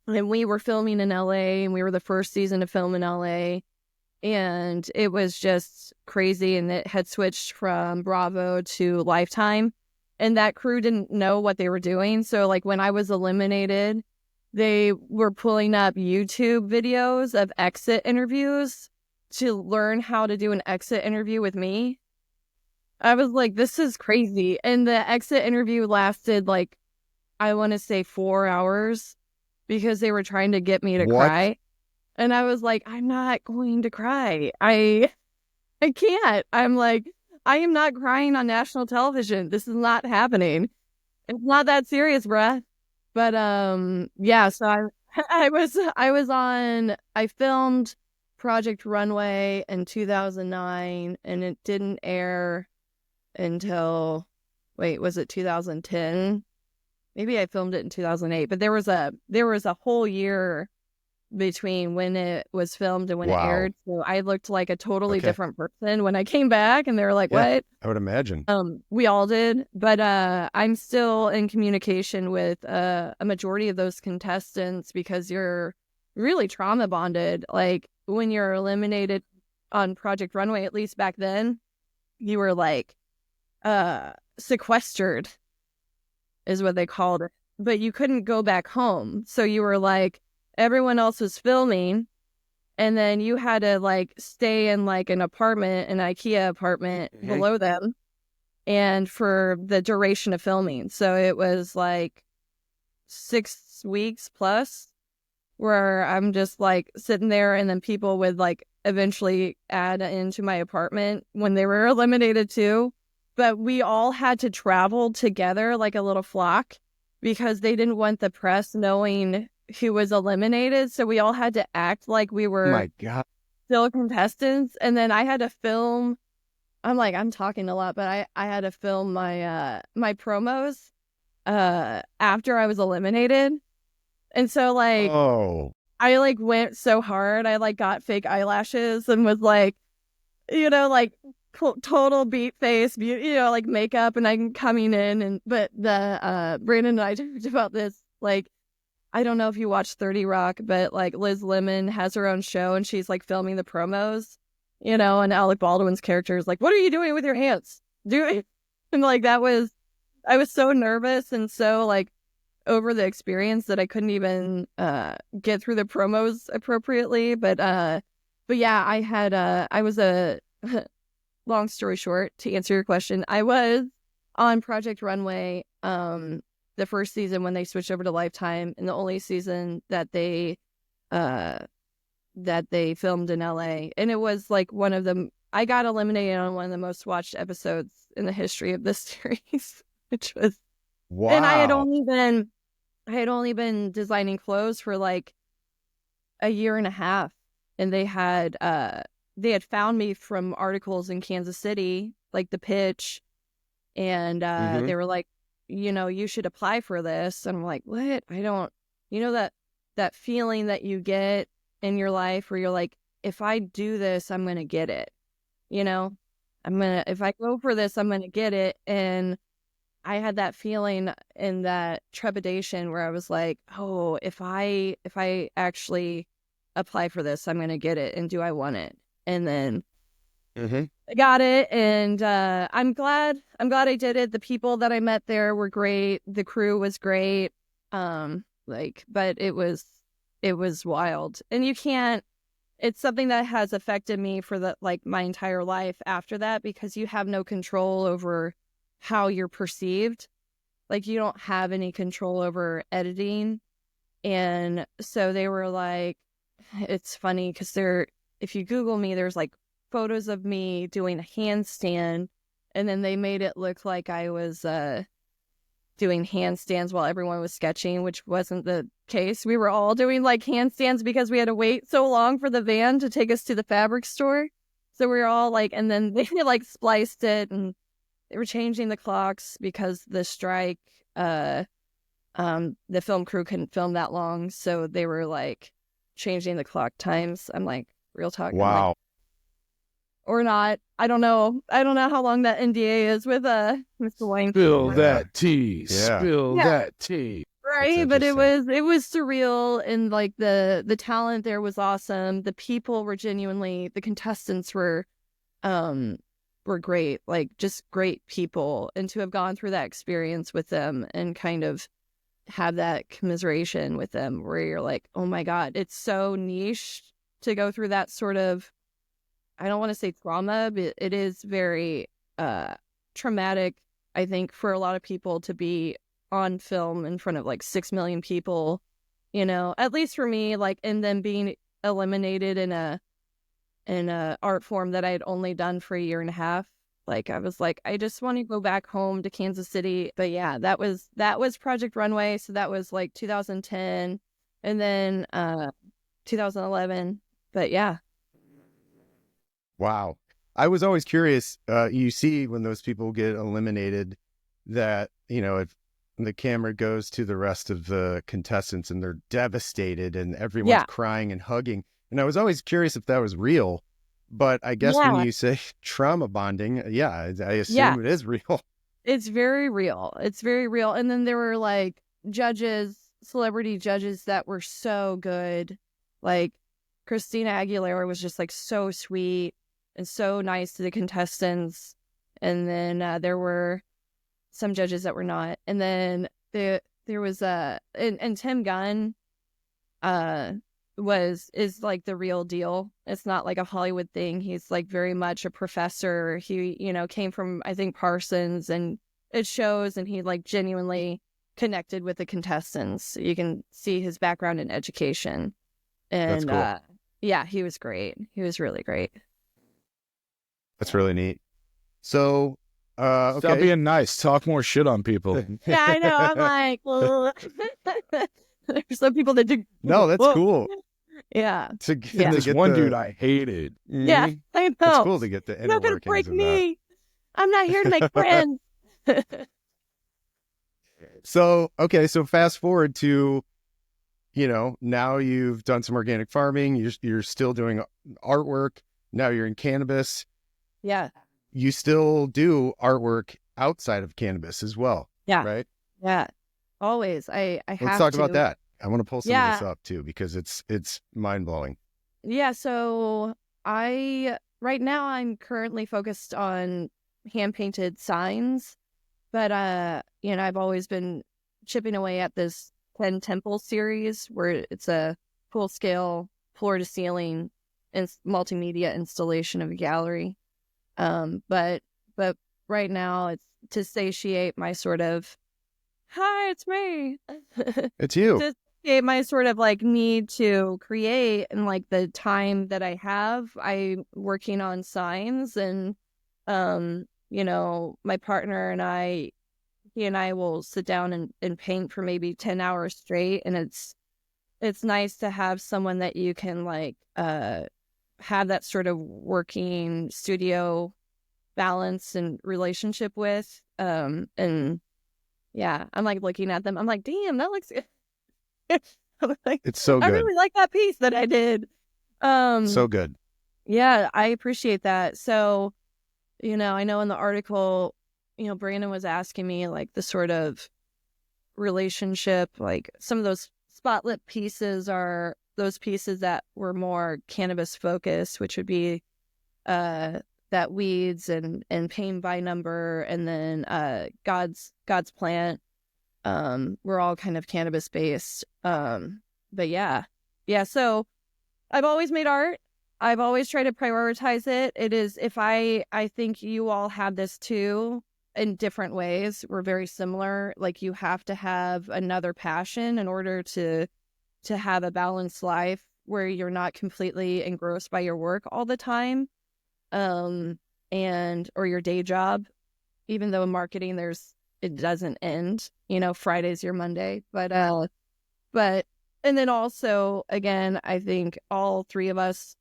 C: And we were filming in LA, and we were the first season to film in LA, and it was just crazy. And it had switched from Bravo to Lifetime, and that crew didn't know what they were doing. So like when I was eliminated, they were pulling up YouTube videos of exit interviews to learn how to do an exit interview with me. I was like, this is crazy. And the exit interview lasted like, I want to say 4 hours, because they were trying to get me to cry. And I was like, I'm not going to cry. I can't. I'm like, I am not crying on national television. This is not happening. It's not that serious, bruh. But yeah, so I filmed Project Runway in 2009, and it didn't air until, was it 2010? Maybe I filmed it in 2008, but there was a whole year between when it was filmed and when it aired. So I looked like a totally different person when I came back, and they were like, what?
A: I would imagine.
C: We all did, but I'm still in communication with a majority of those contestants, because you're really trauma bonded. Like when you're eliminated on Project Runway, at least back then, you were like sequestered is what they called it, but you couldn't go back home. So you were like, everyone else was filming, and then you had to like stay in like an apartment, an IKEA apartment below them, and for the duration of filming. So it was like 6 weeks plus, where I'm just like sitting there, and then people would like eventually add into my apartment when they were eliminated too. But we all had to travel together like a little flock, because they didn't want the press knowing who was eliminated. So we all had to act like we were still contestants. And then I had to film, I'm talking a lot, but I had to film my my promos after I was eliminated. And so like I like went so hard. I like got fake eyelashes and was like, like total beat face, like makeup, and I'm coming in, but the Brandon and I talked about this, like, I don't know if you watch 30 Rock, but like Liz Lemon has her own show, and she's like filming the promos, and Alec Baldwin's character is like, what are you doing with your hands? And like that was, I was so nervous and so like over the experience that I couldn't even get through the promos appropriately. But yeah, I was a long story short, to answer your question, I was on Project Runway the first season when they switched over to Lifetime, and the only season that they filmed in LA. And it was like one of them. I got eliminated on one of the most watched episodes in the history of this series, which was
A: Wow.
C: And I had only been designing clothes for like a year and a half, and they had found me from articles in Kansas City, like the pitch, and they were like, you should apply for this. And I'm like, what? I don't, that feeling that you get in your life where you're like, if I do this, I'm gonna get it. If I go for this, I'm gonna get it. And I had that feeling and that trepidation where I was like, oh, if I actually apply for this, I'm going to get it. And do I want it? And then I got it. And I'm glad I did it. The people that I met there were great. The crew was great. But it was wild. And it's something that has affected me for my entire life after that, because you have no control over how you're perceived. Like, you don't have any control over editing. And so they were like, it's funny because if you Google me, there's like photos of me doing a handstand, and then they made it look like I was doing handstands while everyone was sketching, which wasn't the case. We were all doing like handstands because we had to wait so long for the van to take us to the fabric store. So we were all like, and then they like spliced it, and they were changing the clocks because the strike, the film crew couldn't film that long. So they were like changing the clock times. I'm like, real talk.
A: Wow.
C: Like, or not. I don't know how long that NDA is with Mr. Wayne.
B: Spill that tea.
A: Yeah.
B: Spill that tea.
C: Right, but it was surreal, and like the talent there was awesome. The people were genuinely, the contestants were great, like just great people, and to have gone through that experience with them and kind of have that commiseration with them where you're like, oh my God, it's so niche to go through that sort of, I don't want to say trauma, but it is very traumatic, I think, for a lot of people to be on film in front of like 6 million people, at least for me, like, and then being eliminated in a art form that I had only done for a year and a half. Like, I was like, I just want to go back home to Kansas City. But yeah, that was Project Runway. So that was like 2010 and then 2011. But yeah.
A: Wow. I was always curious. You see when those people get eliminated that, if the camera goes to the rest of the contestants and they're devastated and everyone's crying and hugging. And I was always curious if that was real. But I guess when you say trauma bonding, I assume it is real.
C: It's very real. It's very real. And then there were like celebrity judges that were so good. Like Christina Aguilera was just like so sweet and so nice to the contestants. And then there were some judges that were not. And then there was and Tim Gunn is like the real deal. It's not like a Hollywood thing. He's like very much a professor. He, came from, I think, Parsons, and it shows, and he like genuinely connected with the contestants. You can see his background in education. And
A: that's cool.
C: He was great. He was really great.
A: That's really neat. So okay.
B: Stop being nice. Talk more shit on people.
C: Yeah, I know. I'm like, well, there's some people that do.
A: No, that's cool.
C: Yeah.
B: This one dude I hated.
C: Yeah, I know.
A: It's cool to get the inner
C: You're not gonna break me. I'm not here to make friends.
A: So fast forward to, now you've done some organic farming. You're still doing artwork. Now you're in cannabis.
C: Yeah.
A: You still do artwork outside of cannabis as well.
C: Yeah.
A: Right?
C: Yeah. Always. I have to.
A: Let's talk about that. I want to pull some of this up too, because it's mind-blowing.
C: Yeah, so right now I'm currently focused on hand-painted signs, I've always been chipping away at this 10 Temple series where it's a full scale floor to ceiling and multimedia installation of a gallery. But right now it's to satiate my sort of, hi, it's me.
A: It's you.
C: To satiate my sort of like need to create, and like the time that I have, I'm working on signs, and my partner and he and I will sit down and paint for maybe 10 hours straight. And it's nice to have someone that you can like have that sort of working studio balance and relationship with. And yeah, I'm like looking at them. I'm like, damn, that looks good. I'm like,
A: It's so
C: I
A: good.
C: really like that piece that I did.
A: So good.
C: Yeah, I appreciate that. So, I know in the article, Brandon was asking me like the sort of relationship, like some of those spotlit pieces are those pieces that were more cannabis focused, which would be that weeds and pain by number, and then God's plant. We're all kind of cannabis based. But yeah. So I've always made art. I've always tried to prioritize it. It is, if I think you all have this too in different ways. We're very similar. Like you have to have another passion in order to have a balanced life where you're not completely engrossed by your work all the time. Or your day job, even though in marketing it doesn't end, Friday's your Monday, but and then also, again, I think all three of us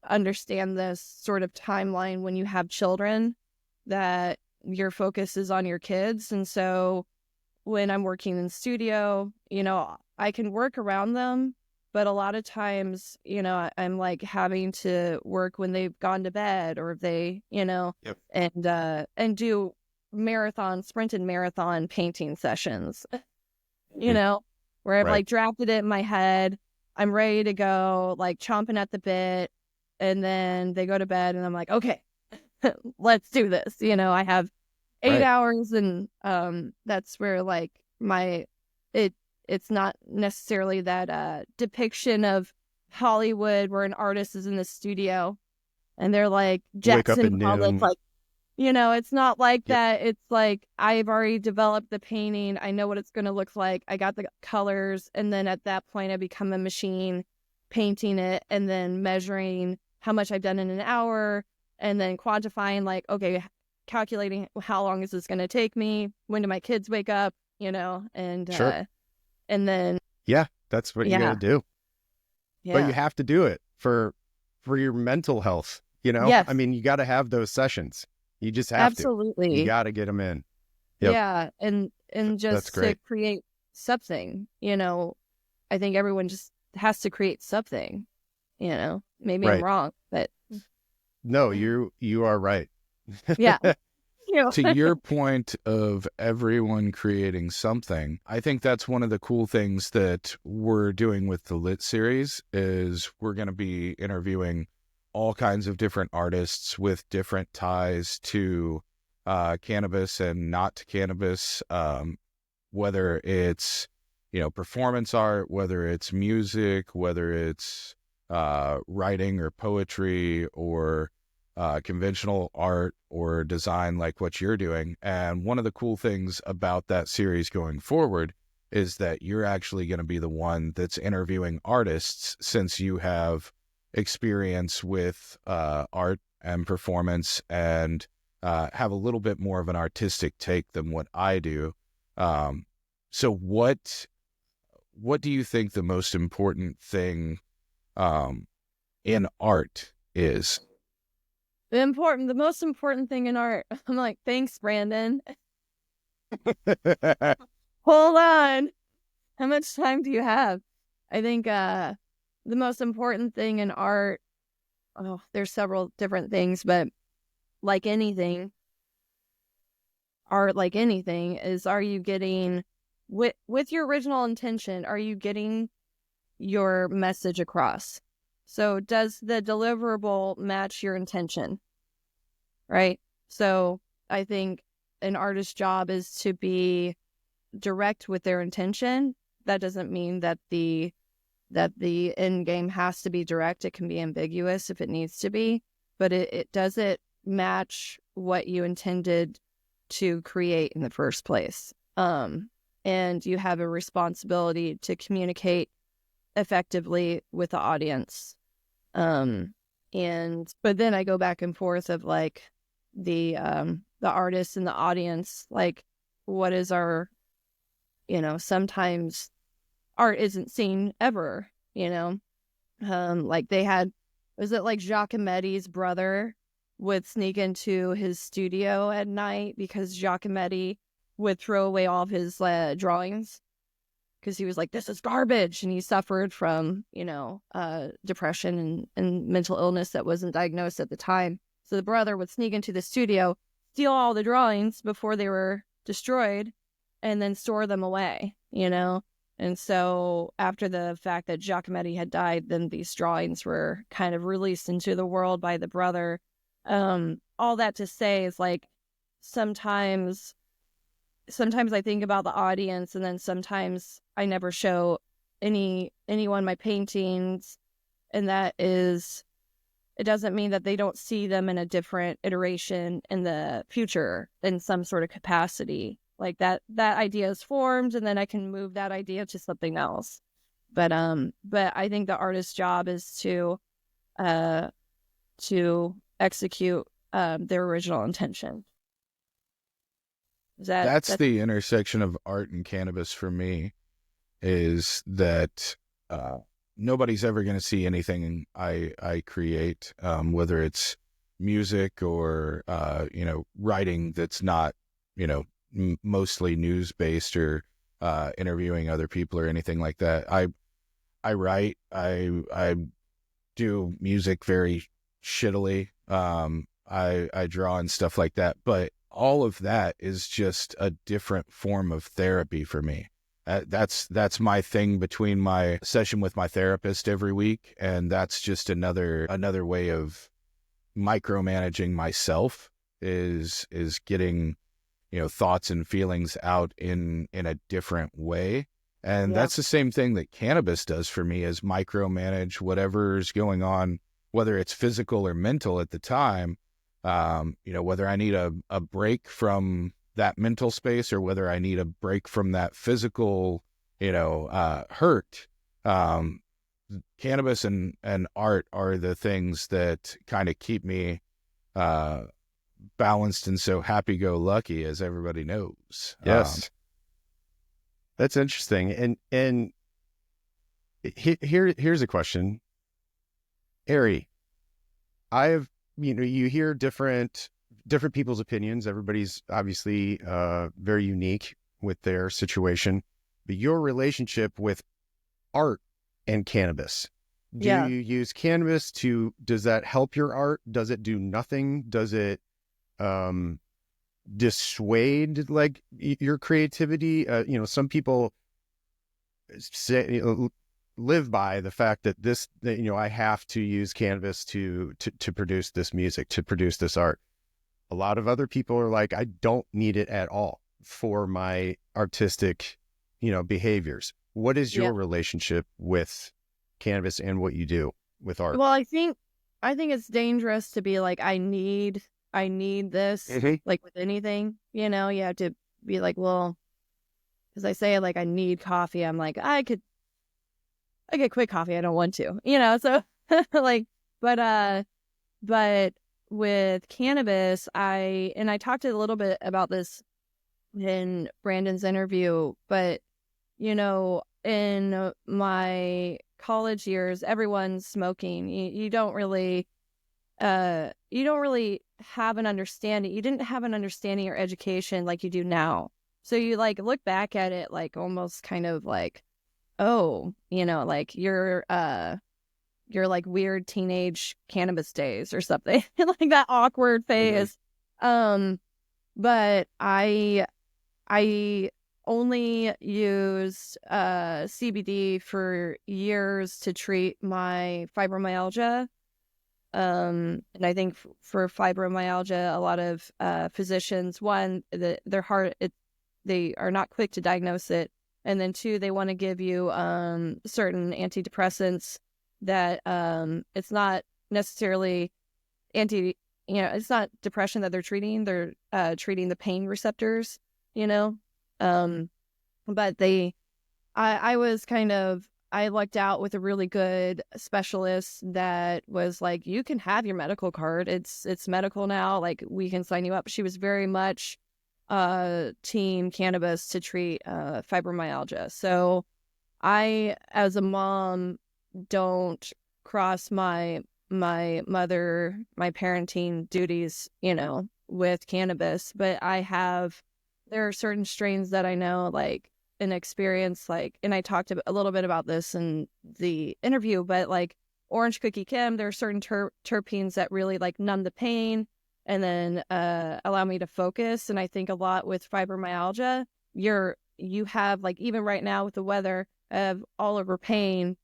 C: understand this sort of timeline when you have children, that your focus is on your kids. And so when I'm working in studio, I can work around them, but a lot of times, I'm like having to work when they've gone to bed, or if they,
A: Yep.
C: and do sprinted marathon painting sessions, where I've
A: Right.
C: like drafted it in my head. I'm ready to go, like chomping at the bit. And then they go to bed and I'm like, okay, let's do this. I have 8
A: Right.
C: hours, and that's where like it's not necessarily that depiction of Hollywood where an artist is in the studio and they're like
A: Wake up
C: Jackson
A: at
C: Pollock,
A: noon.
C: like, it's not like
A: Yep.
C: that. It's like I've already developed the painting. I know what it's going to look like. I got the colors, and then at that point I become a machine painting it, and then measuring how much I've done in an hour, and then quantifying like, okay, calculating how long is this going to take me? When do my kids wake up? And
A: Sure.
C: and then
A: Yeah, that's what you got to do. But
C: yeah,
A: you have to do it for your mental health.
C: yes,
A: I mean, you got to have those sessions. You just have to.
C: absolutely,
A: You got to get them in. Yep.
C: yeah, and
A: That's
C: just to
A: great.
C: create something. I think everyone just has to create something. Maybe I'm
A: Right.
C: wrong, but
A: No, you are right.
C: yeah.
B: To your point of everyone creating something, I think that's one of the cool things that we're doing with the Lit series is we're going to be interviewing all kinds of different artists with different ties to cannabis and not to cannabis, whether it's, performance art, whether it's music, whether it's writing or poetry or conventional art or design like what you're doing. And one of the cool things about that series going forward is that you're actually going to be the one that's interviewing artists, since you have experience with art and performance and have a little bit more of an artistic take than what I do. So what do you think the most important thing in art is?
C: The most important thing in art. I'm like, thanks, Brandon. Hold on. How much time do you have? I think the most important thing in art, there's several different things, but like anything, art, like anything, is, are you getting with your original intention, are you getting your message across? So does the deliverable match your intention? Right? So I think an artist's job is to be direct with their intention. That doesn't mean that the end game has to be direct. It can be ambiguous if it needs to be, but it doesn't match what you intended to create in the first place. And you have a responsibility to communicate effectively with the audience. But then I go back and forth of like the artist and the audience, like what is our, sometimes art isn't seen ever, like they had, was it like Giacometti's brother would sneak into his studio at night because Giacometti would throw away all of his drawings because he was like, this is garbage. And he suffered from, depression and mental illness that wasn't diagnosed at the time. So the brother would sneak into the studio, steal all the drawings before they were destroyed, and then store them away, And so after the fact that Giacometti had died, then these drawings were kind of released into the world by the brother. All that to say is like, sometimes I think about the audience, and then sometimes I never show anyone my paintings. And that is, it doesn't mean that they don't see them in a different iteration in the future in some sort of capacity. Like that idea is formed, and then I can move that idea to something else. But I think the artist's job is to execute their original intention.
B: That's the intersection of art and cannabis for me, is that nobody's ever going to see anything I create, whether it's music or writing that's not mostly news based or interviewing other people or anything like that. I write, I do music very shittily. I draw and stuff like that, but all of that is just a different form of therapy for me. That's my thing between my session with my therapist every week, and that's just another way of micromanaging myself, is getting thoughts and feelings out in a different way. And that's the same thing that cannabis does for me, is micromanage whatever's going on, whether it's physical or mental at the time. Whether I need a break from that mental space or whether I need a break from that physical, hurt. Cannabis and art are the things that kind of keep me balanced and so happy-go-lucky, as everybody knows.
A: Yes. That's interesting. And here's a question. Ari, you hear different people's opinions. Everybody's obviously very unique with their situation, but your relationship with art and cannabis, do you use cannabis does that help your art? Does it do nothing? Does it dissuade like your creativity? Some people say, live by the fact that I have to use cannabis to produce this music, to produce this art. A lot of other people are like, I don't need it at all for my artistic, behaviors. What is your relationship with cannabis and what you do with art?
C: Well, I think it's dangerous to be like, I need this, like with anything, you have to be like, well, because I say like, I need coffee. I'm like, I could quit coffee. I don't want to, so like, but with cannabis, I talked a little bit about this in Brandon's interview, but in my college years, everyone's smoking. You don't really have an understanding. You didn't have an understanding or education like you do now. So you like look back at it like almost kind of like, oh, like you're like weird teenage cannabis days or something, like that awkward phase. But I only used CBD for years to treat my fibromyalgia. And I think for fibromyalgia, a lot of physicians, one, they're hard, they are not quick to diagnose it. And then two, they want to give you certain antidepressants that it's not necessarily it's not depression that they're treating. They're treating the pain receptors, but I lucked out with a really good specialist that was like, you can have your medical card. It's medical now. Like, we can sign you up. She was very much team cannabis to treat fibromyalgia. So I, as a mom, don't cross my parenting duties, with cannabis, but there are certain strains that I know, like, an experience, like, and I talked a little bit about this in the interview, but like orange cookie Kim, there are certain terpenes that really like numb the pain and then allow me to focus. And I think a lot with fibromyalgia, you have, like, even right now with the weather, of all over pain,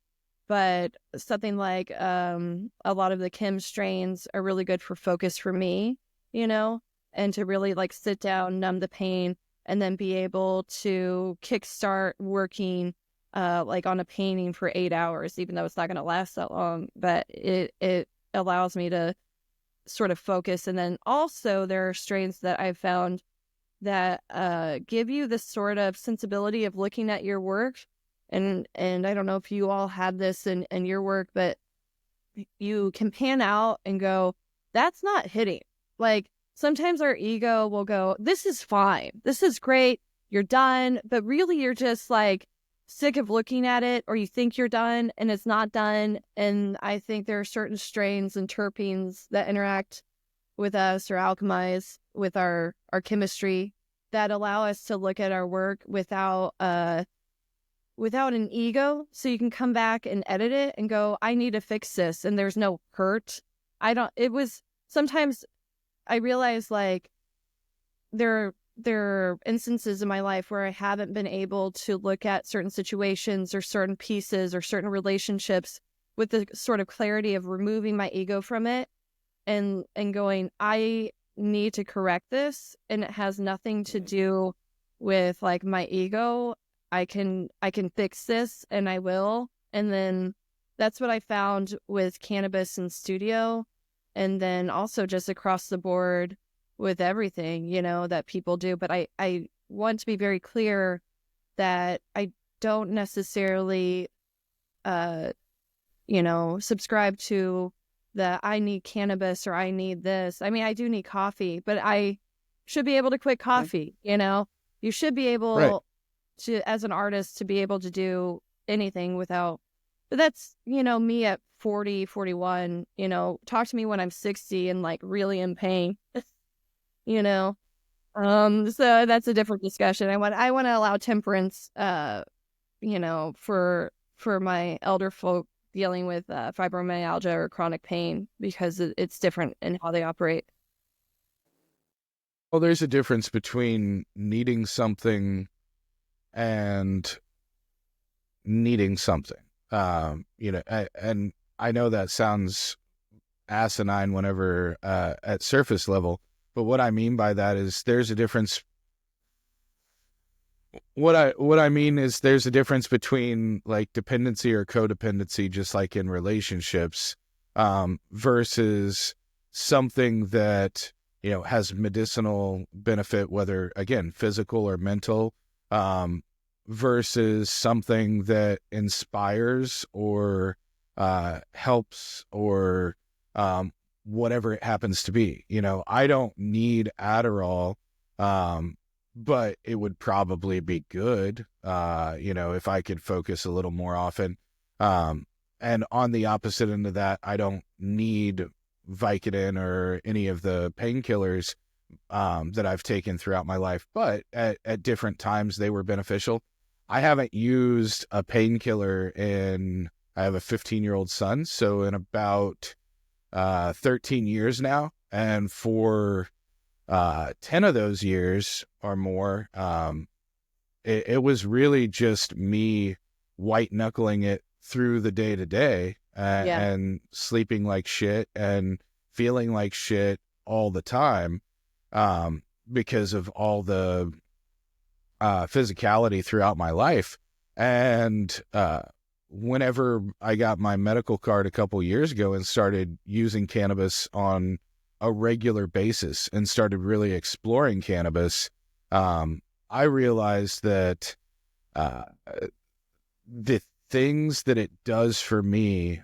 C: but something like a lot of the Kim strains are really good for focus for me, and to really like sit down, numb the pain, and then be able to kickstart working like on a painting for 8 hours, even though it's not going to last that long. But it allows me to sort of focus. And then also there are strains that I've found that give you this sort of sensibility of looking at your work. And I don't know if you all had this in your work, but you can pan out and go, that's not hitting. Like, sometimes our ego will go, this is fine, this is great, you're done. But really, you're just like sick of looking at it, or you think you're done and it's not done. And I think there are certain strains and terpenes that interact with us or alchemize with our chemistry that allow us to look at our work without an ego. So you can come back and edit it and go, I need to fix this. And there's no hurt. Sometimes I realize, like, there are instances in my life where I haven't been able to look at certain situations or certain pieces or certain relationships with the sort of clarity of removing my ego from it and going, I need to correct this. And it has nothing to do with like my ego. I can fix this, and I will. And then that's what I found with cannabis and studio. And then also just across the board with everything, that people do. But I want to be very clear that I don't necessarily, subscribe to the I need cannabis or I need this. I mean, I do need coffee, but I should be able to quit coffee, You should be able to, as an artist, to be able to do anything without. But that's, me at 40, 41, talk to me when I'm 60 and like really in pain, so that's a different discussion. I want to allow temperance, for my elder folk dealing with fibromyalgia or chronic pain, because it's different in how they operate.
B: Well, there's a difference between needing something and needing something. And I know that sounds asinine whenever at surface level, but what I mean by that is there's a difference. What I mean is there's a difference between like dependency or codependency, just like in relationships, versus something that, has medicinal benefit, whether again, physical or mental, versus something that inspires or helps or whatever it happens to be. I don't need Adderall, but it would probably be good, if I could focus a little more often. And on the opposite end of that, I don't need Vicodin or any of the painkillers that I've taken throughout my life, but at different times they were beneficial. I haven't used a painkiller I have a 15-year-old son, so in about 13 years now. And for 10 of those years or more, it was really just me white knuckling it through the day to day. and sleeping like shit and feeling like shit all the time, because of all the physicality throughout my life. And whenever I got my medical card a couple years ago and started using cannabis on a regular basis and started really exploring cannabis, I realized that the things that it does for me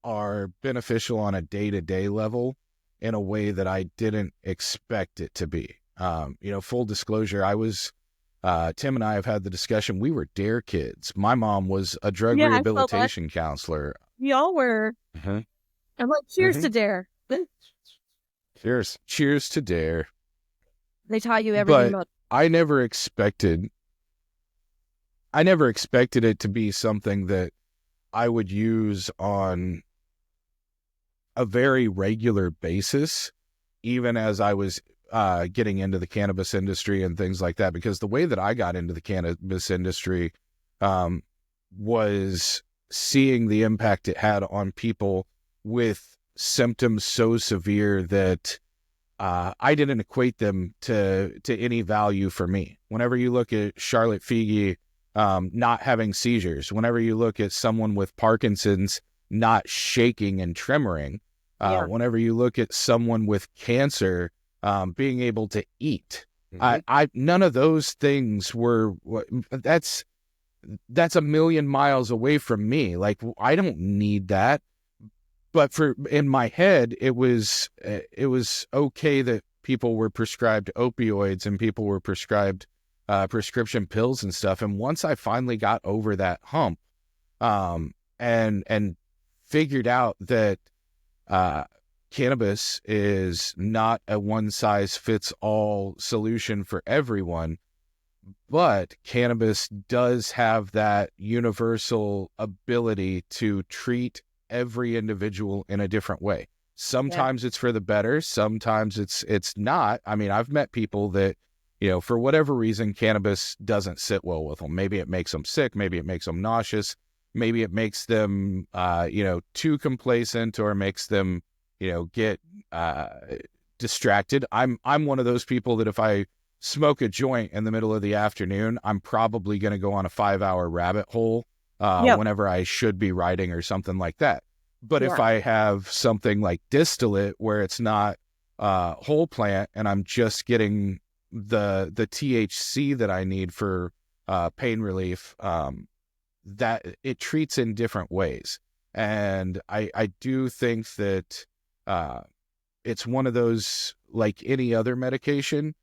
B: are beneficial on a day-to-day level in a way that I didn't expect it to be. Full disclosure, I was Tim and I have had the discussion. We were DARE kids. My mom was a drug rehabilitation counselor.
C: Y'all were.
B: Mm-hmm.
C: I'm like, cheers to DARE.
B: Cheers to DARE.
C: They taught you everything about.
B: I never expected it to be something that I would use on a very regular basis, even as I was getting into the cannabis industry and things like that, because the way that I got into the cannabis industry was seeing the impact it had on people with symptoms so severe that I didn't equate them to any value for me. Whenever you look at Charlotte Figi not having seizures, whenever you look at someone with Parkinson's not shaking and tremoring, whenever you look at someone with cancer being able to eat, I none of those things were. That's a million miles away from me. Like, I don't need that. But in my head, it was okay that people were prescribed opioids and people were prescribed prescription pills and stuff. And once I finally got over that hump, and figured out that cannabis is not a one-size-fits-all solution for everyone, but cannabis does have that universal ability to treat every individual in a different way. Sometimes it's for the better, sometimes it's not. I mean, I've met people that, for whatever reason, cannabis doesn't sit well with them. Maybe it makes them sick, maybe it makes them nauseous, maybe it makes them too complacent, or makes them get distracted. I'm one of those people that if I smoke a joint in the middle of the afternoon, I'm probably going to go on a 5-hour rabbit hole whenever I should be writing or something like that. But if I have something like distillate where it's not whole plant and I'm just getting the THC that I need for pain relief, that it treats in different ways. And I do think that it's one of those, like any other medication,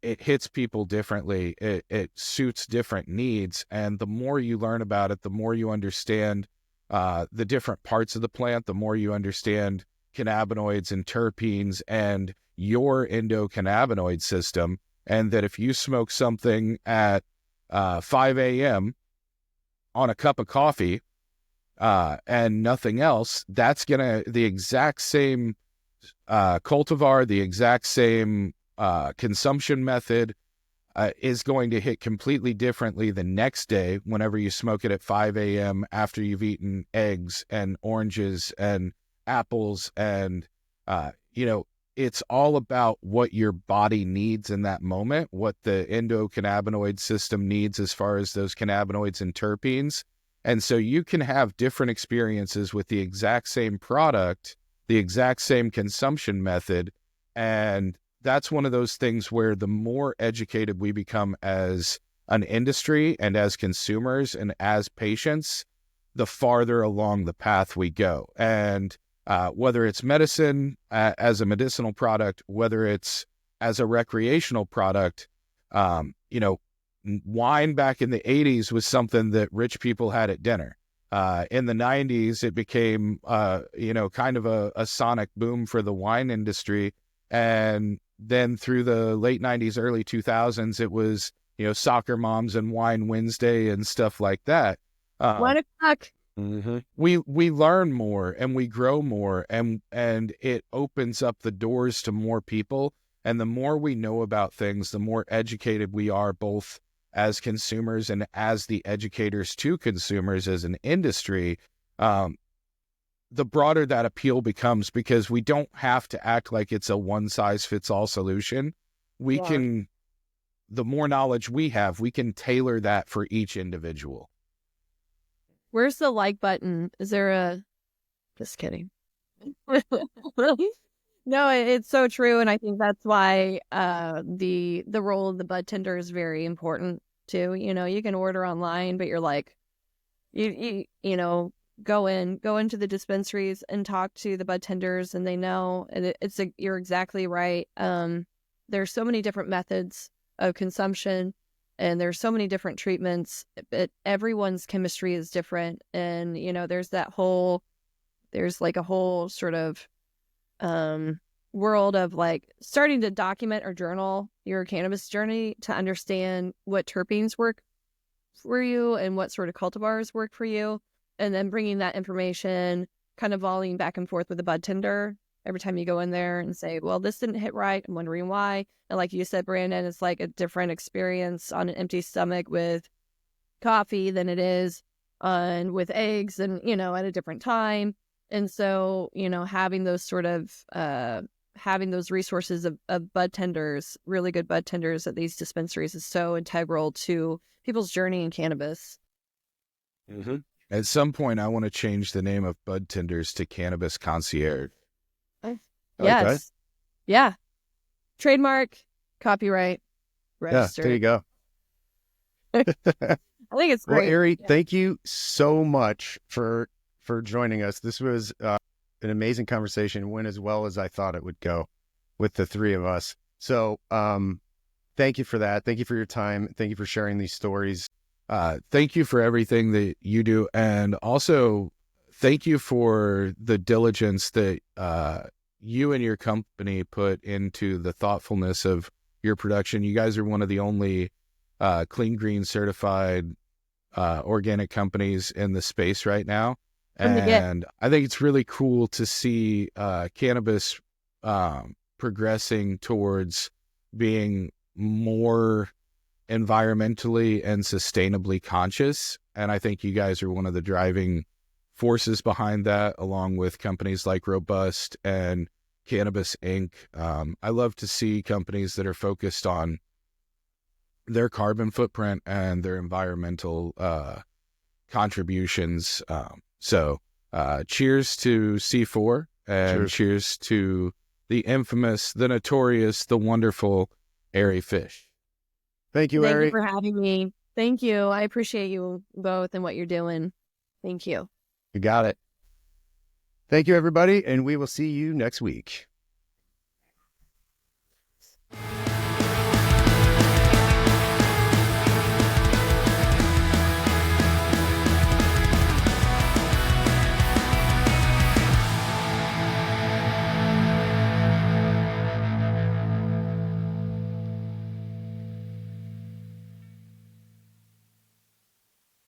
B: it hits people differently. It suits different needs. And the more you learn about it, the more you understand the different parts of the plant, the more you understand cannabinoids and terpenes and your endocannabinoid system. And that if you smoke something at 5 a.m. on a cup of coffee and nothing else, that's the exact same cultivar, the exact same consumption method is going to hit completely differently the next day whenever you smoke it at 5 a.m. after you've eaten eggs and oranges and apples. And, it's all about what your body needs in that moment, what the endocannabinoid system needs as far as those cannabinoids and terpenes. And so you can have different experiences with the exact same product, the exact same consumption method. And that's one of those things where the more educated we become as an industry and as consumers and as patients, the farther along the path we go. And whether it's medicine as a medicinal product, whether it's as a recreational product, wine back in the 80s was something that rich people had at dinner. In the 90s, it became, kind of a sonic boom for the wine industry. And then through the late 90s, early 2000s, it was, soccer moms and Wine Wednesday and stuff like that.
C: 1 o'clock.
B: Mm-hmm. We learn more and we grow more, and it opens up the doors to more people. And the more we know about things, the more educated we are, both as consumers and as the educators to consumers as an industry. the broader that appeal becomes, because we don't have to act like it's a one-size-fits-all solution. We can, the more knowledge we have, we can tailor that for each individual.
C: Where's the like button? Is there a... Just kidding. No, it's so true, and I think that's why the role of the bud tender is very important too. You know, you can order online, but you're like, you know, go into the dispensaries and talk to the bud tenders, and they know. And you're exactly right. There's so many different methods of consumption, and there's so many different treatments, but everyone's chemistry is different. And you know, there's like a whole sort of world of like starting to document or journal your cannabis journey to understand what terpenes work for you and what sort of cultivars work for you, and then bringing that information, kind of volleying back and forth with the bud tender every time you go in there and say, well, this didn't hit right, I'm wondering why. And like you said, Brandon, it's like a different experience on an empty stomach with coffee than it is on with eggs, and you know, at a different time. And so, you know, having those sort of having those resources of bud tenders, really good bud tenders at these dispensaries, is so integral to people's journey in cannabis.
B: Mm-hmm. At some point, I want to change the name of bud tenders to Cannabis Concierge.
C: Yes.
A: Like
C: yeah. Trademark, copyright, register.
A: Yeah, there you go.
C: I think it's great.
A: Well, Ari, thank you so much for joining us. This was an amazing conversation, went as well as I thought it would go with the three of us. So thank you for that. Thank you for your time. Thank you for sharing these stories.
B: Thank you for everything that you do. And also thank you for the diligence that you and your company put into the thoughtfulness of your production. You guys are one of the only clean green certified organic companies in the space right now. And I think it's really cool to see cannabis progressing towards being more environmentally and sustainably conscious. And I think you guys are one of the driving forces behind that, along with companies like Robust and Cannabis Inc. I love to see companies that are focused on their carbon footprint and their environmental contributions. So cheers to C4, and cheers to the infamous, the notorious, the wonderful Ari Fish.
A: Thank you, Ari.
C: Thank you for having me. Thank you. I appreciate you both and what you're doing. Thank you.
A: You got it. Thank you, everybody, and we will see you next week.